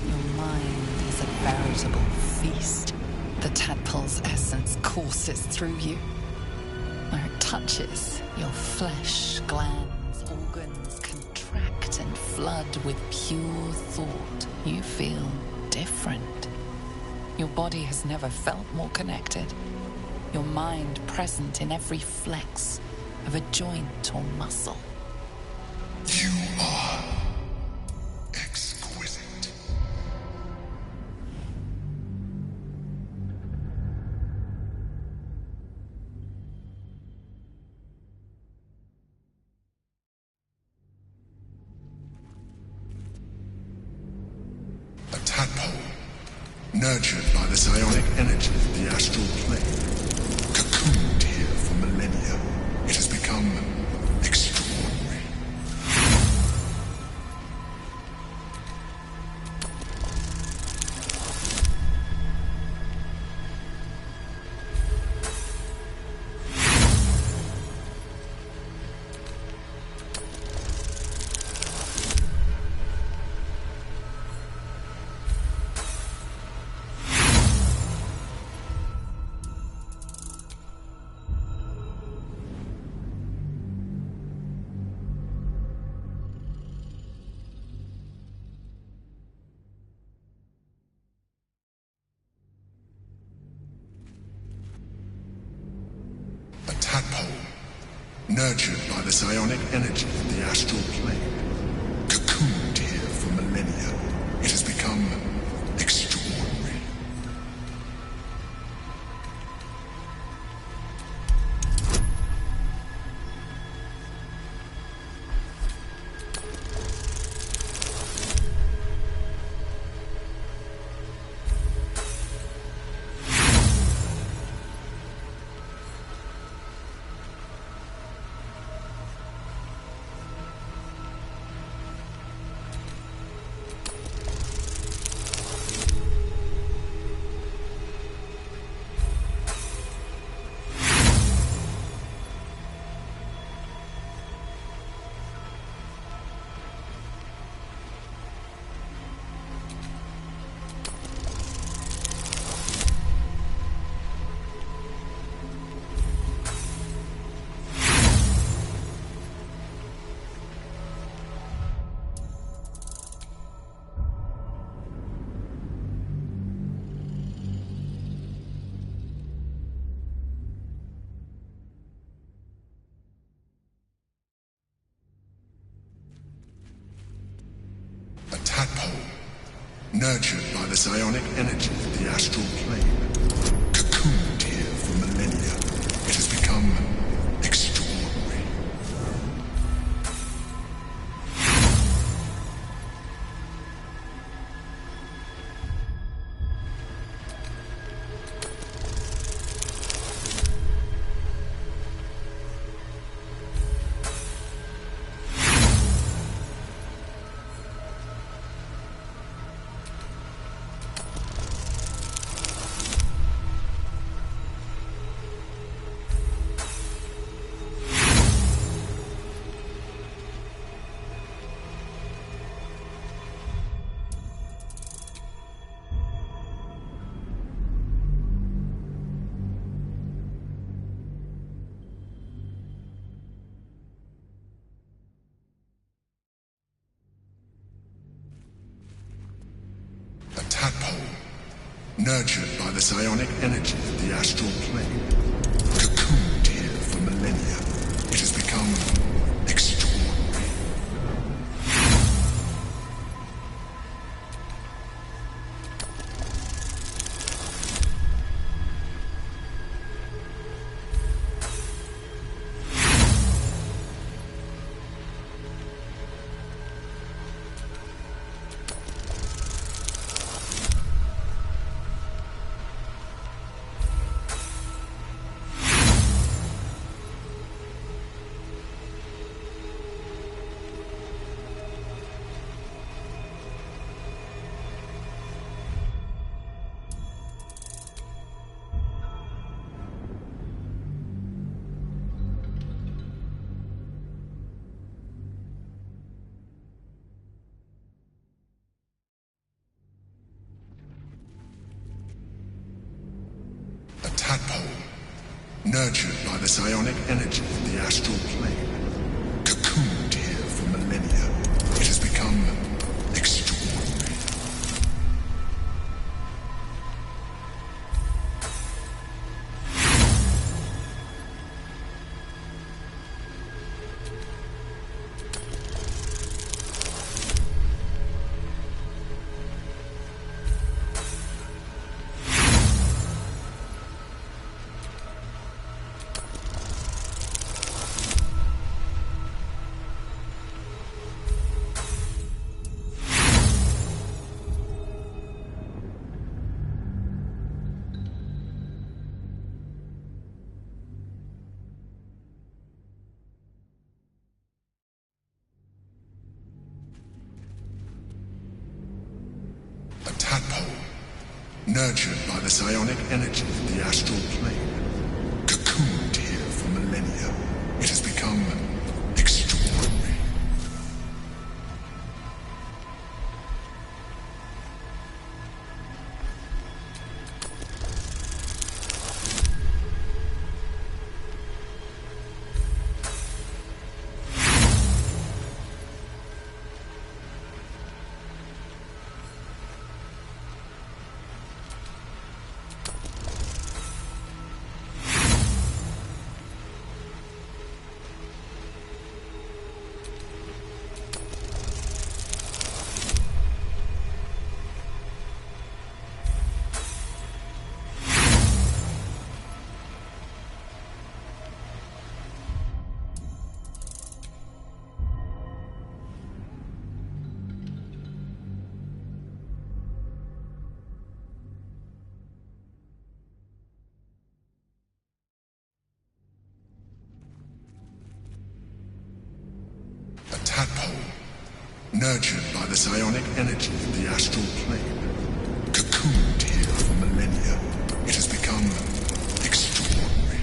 Your mind is a veritable feast. The tadpole's essence courses through you. Where it touches, your flesh, glands, organs contract and flood with pure thought. You feel different. Your body has never felt more connected. Your mind present in every flex of a joint or muscle. You are exquisite. A tadpole, nurtured by the psionic energy of the astral plane, cocooned here for millennia, it has become extraordinary. A tadpole, nurtured by the psionic energy of the astral plane, cocooned here for millennia, it has become extraordinary. Nurtured by the psionic energy of the astral plane. Cocooned here for millennia, it has become extraordinary. Nurtured by the psionic energy of the astral plane. Cocooned here for millennia, it has become extraordinary. Nurtured by the psionic energy of the astral plane. Cocooned here for millennia, it has become extraordinary. Nurtured by the psionic energy of the astral plane. Cocooned here for millennia, it has become extraordinary. Nurtured by the psionic energy of the astral plane. Cocooned here for millennia, it has become extraordinary.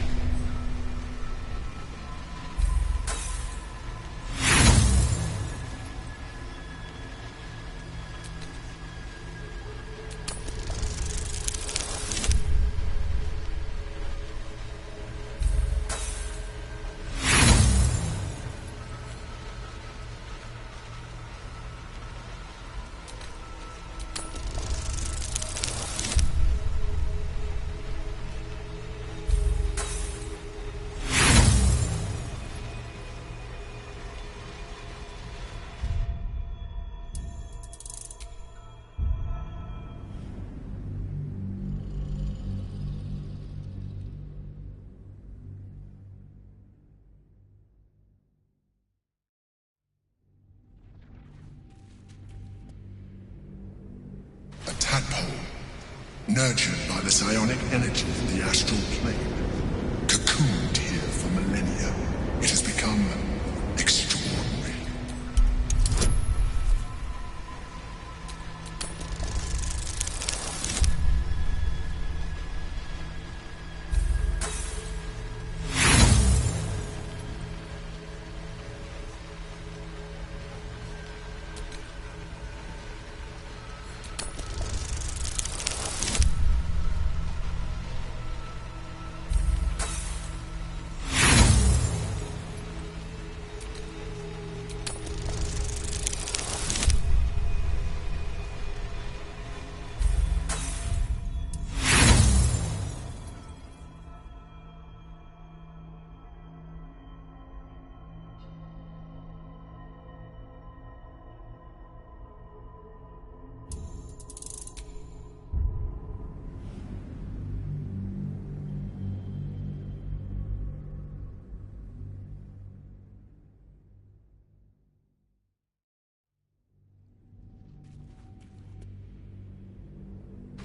tadpole, nurtured by the psionic energy of the astral plane, cocooned here for millennia, it has become extraordinary.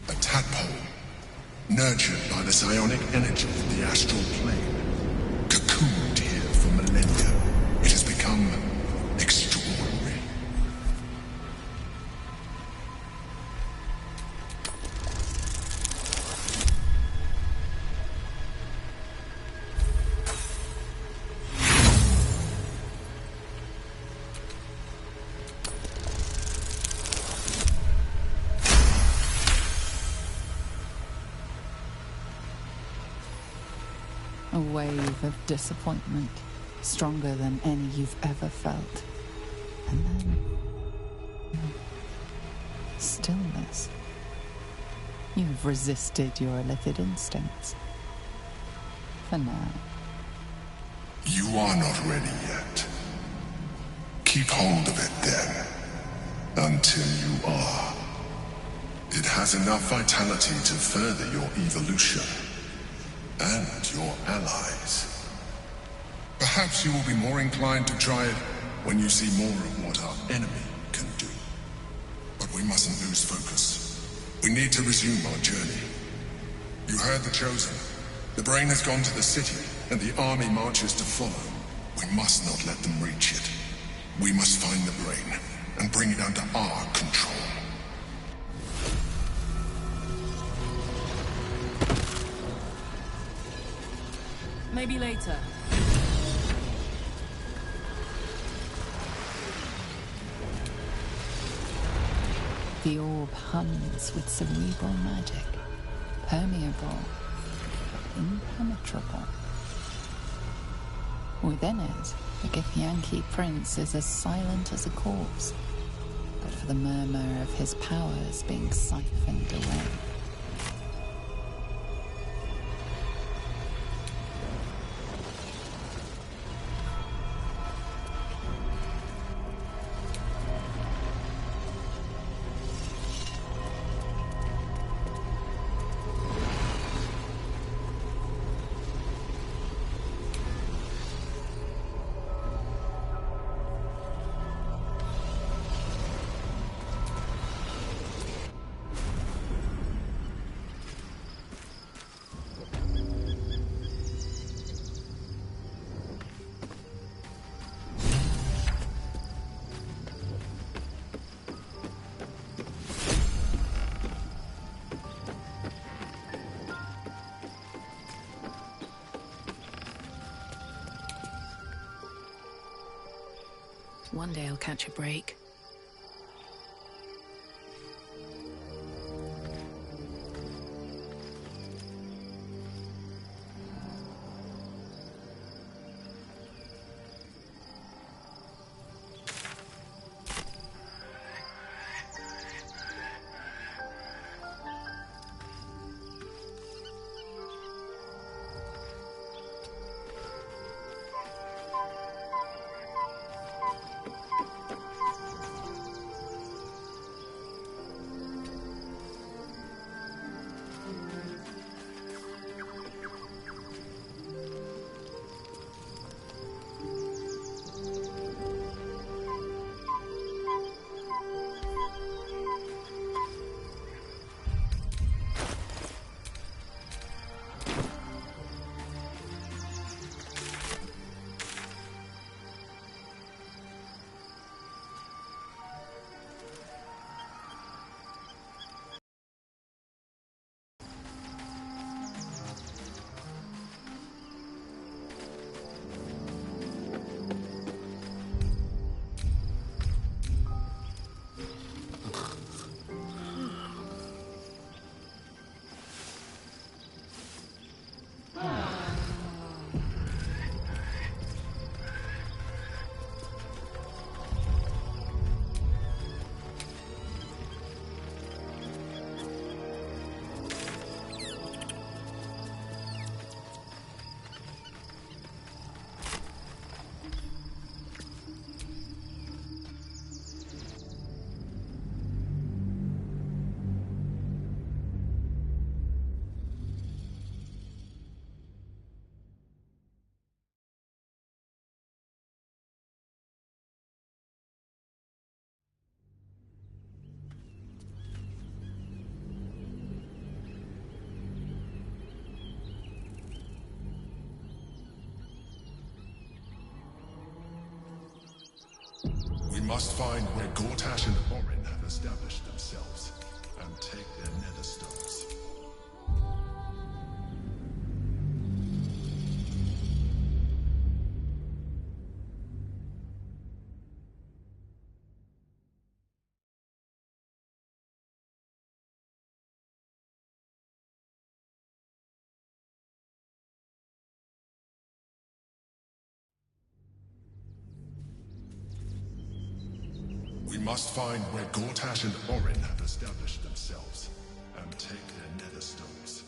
A tadpole, nurtured by the psionic energy of the astral plane, cocooned here for millennia, it has become extraordinary. A wave of disappointment, stronger than any you've ever felt. And then... stillness. You've resisted your illithid instincts. For now. You are not ready yet. Keep hold of it then, until you are. It has enough vitality to further your evolution. And your allies. Perhaps you will be more inclined to try it when you see more of what our enemy can do. But we mustn't lose focus. We need to resume our journey. You heard the Chosen. The brain has gone to the city, and the army marches to follow. We must not let them reach it. We must find the brain, and bring it under our control. Maybe later. The orb hums with cerebral magic, permeable, impenetrable. Within it, the Githyanki prince is as silent as a corpse, but for the murmur of his powers being siphoned away. One day I'll catch a break. must find where Gortash and Orin have established themselves, and take their nether stones. We must find where Gortash and Orin have established themselves, and take their nether stones.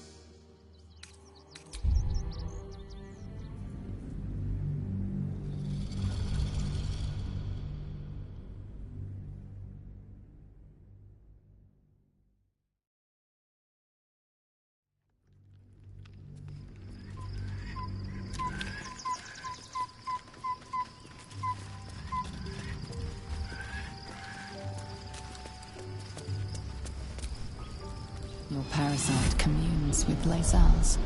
Your parasite communes with Lae'zel's.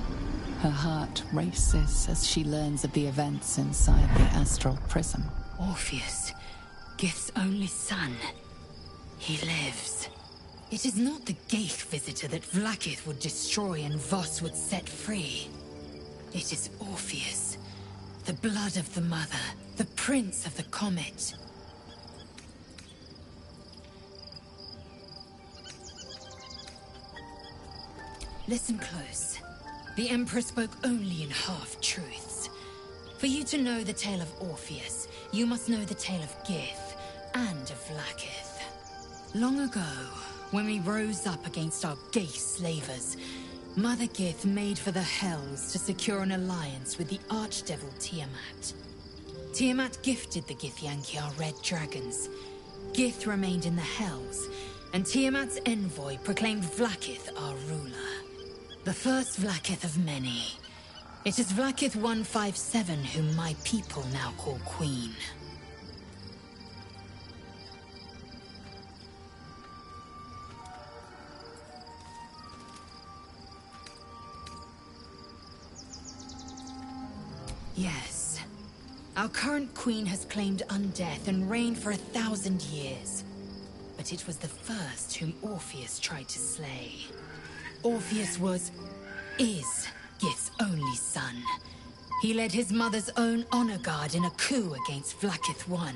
Her heart races as she learns of the events inside the astral prism. Orpheus, Gith's only son. He lives. It is not the Geich visitor that Vlaakith would destroy and Voss would set free. It is Orpheus, the blood of the mother, the prince of the comet. Listen close. The Emperor spoke only in half-truths. For you to know the tale of Orpheus, you must know the tale of Gith and of Vlaakith. Long ago, when we rose up against our Geich slavers, Mother Gith made for the Hells to secure an alliance with the Archdevil Tiamat. Tiamat gifted the Githyanki our red dragons. Gith remained in the Hells, and Tiamat's envoy proclaimed Vlaakith our ruler. The first Vlaakith of many. It is Vlaakith 157 whom my people now call Queen. Yes. Our current queen has claimed undeath and reigned for 1,000 years. But it was the first whom Orpheus tried to slay. Orpheus is Gith's only son. He led his mother's own honor guard in a coup against Vlaakith I.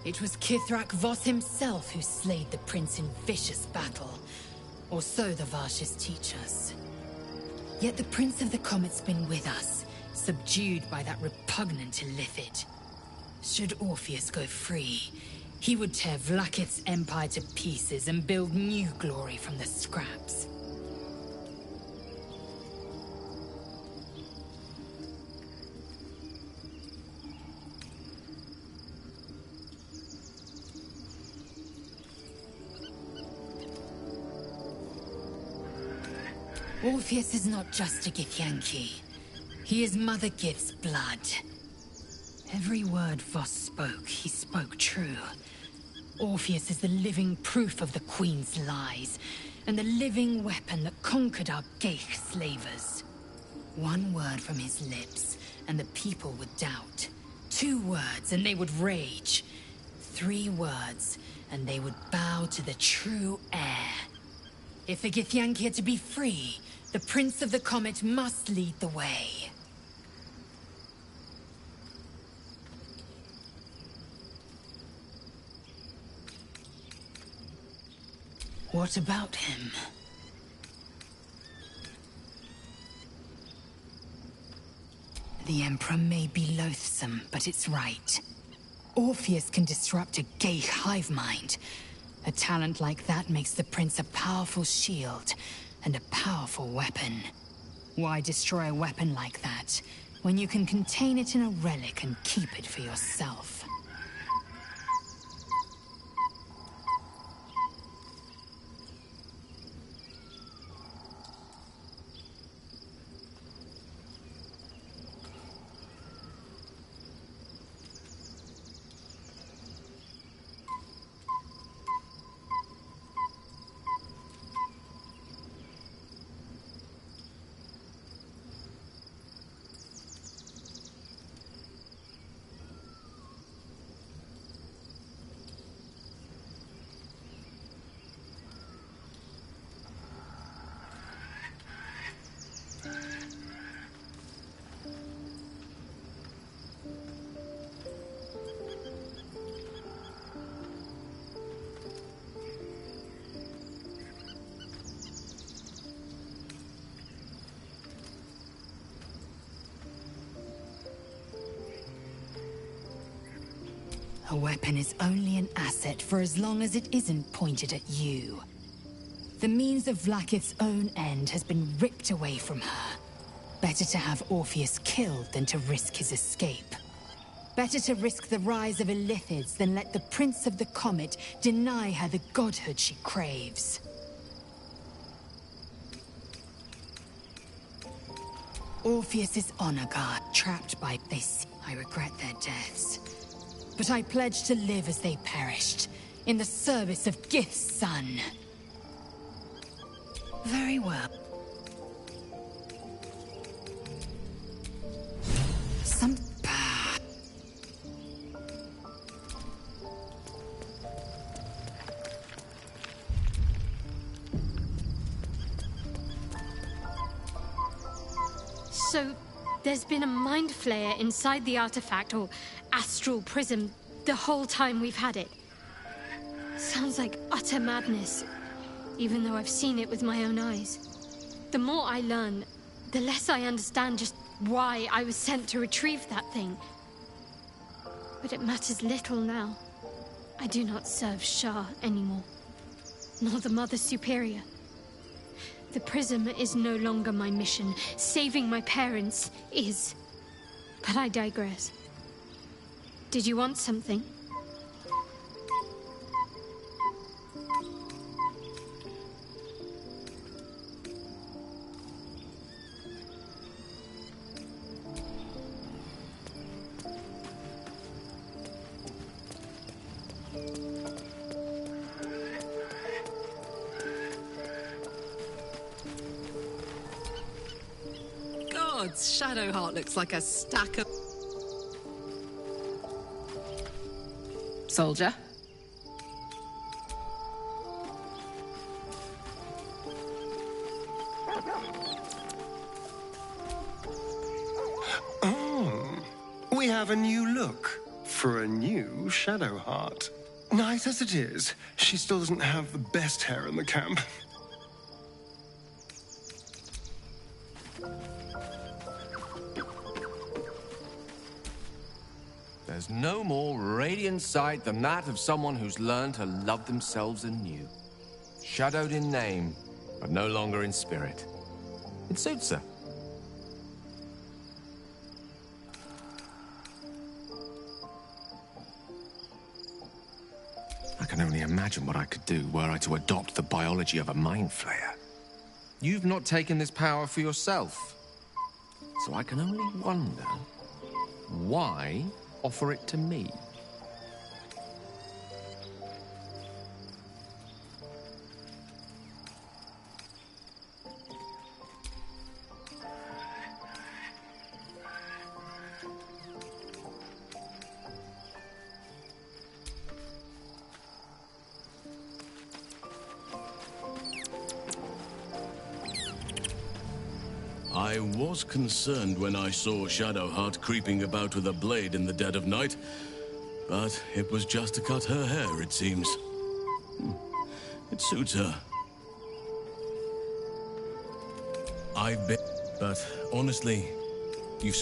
It was Kithrak Voss himself who slayed the prince in vicious battle, or so the Varshas teach us. Yet the Prince of the Comet's been with us, subdued by that repugnant Illithid. Should Orpheus go free, he would tear Vlaakith's empire to pieces and build new glory from the scraps. Orpheus is not just a Githyanki. He is Mother Gith's blood. Every word Voss spoke, he spoke true. Orpheus is the living proof of the Queen's lies, and the living weapon that conquered our Geich slavers. One word from his lips, and the people would doubt. 2 words, and they would rage. 3 words, and they would bow to the true heir. If the Githyanki are to be free, the Prince of the Comet must lead the way. What about him? The Emperor may be loathsome, but it's right. Orpheus can disrupt a Geich hive mind. A talent like that makes the Prince a powerful shield and a powerful weapon. Why destroy a weapon like that, when you can contain it in a relic and keep it for yourself? A weapon is only an asset for as long as it isn't pointed at you. The means of Vlaakith's own end has been ripped away from her. Better to have Orpheus killed than to risk his escape. Better to risk the rise of Illithids than let the Prince of the Comet deny her the godhood she craves. Orpheus's honor guard, trapped by this. I regret their deaths. But I pledge to live as they perished, in the service of Gith's son. Very well. So, there's been a mind flayer inside the artifact, or astral prism, the whole time we've had it. Sounds like utter madness, even though I've seen it with my own eyes. The more I learn, the less I understand just why I was sent to retrieve that thing. But it matters little now. I do not serve Shar anymore, nor the Mother Superior. The prism is no longer my mission. Saving my parents is. But I digress. Did you want something? Shadowheart looks like a stack of... Soldier? Oh, we have a new look for a new Shadowheart. Nice as it is, she still doesn't have the best hair in the camp. There's no more radiant sight than that of someone who's learned to love themselves anew. Shadowed in name, but no longer in spirit. It suits her. I can only imagine what I could do were I to adopt the biology of a mind flayer. You've not taken this power for yourself. So I can only wonder, why offer it to me? I was concerned when I saw Shadowheart creeping about with a blade in the dead of night, but it was just to cut her hair, it seems. It suits her. I've been... but honestly, you've...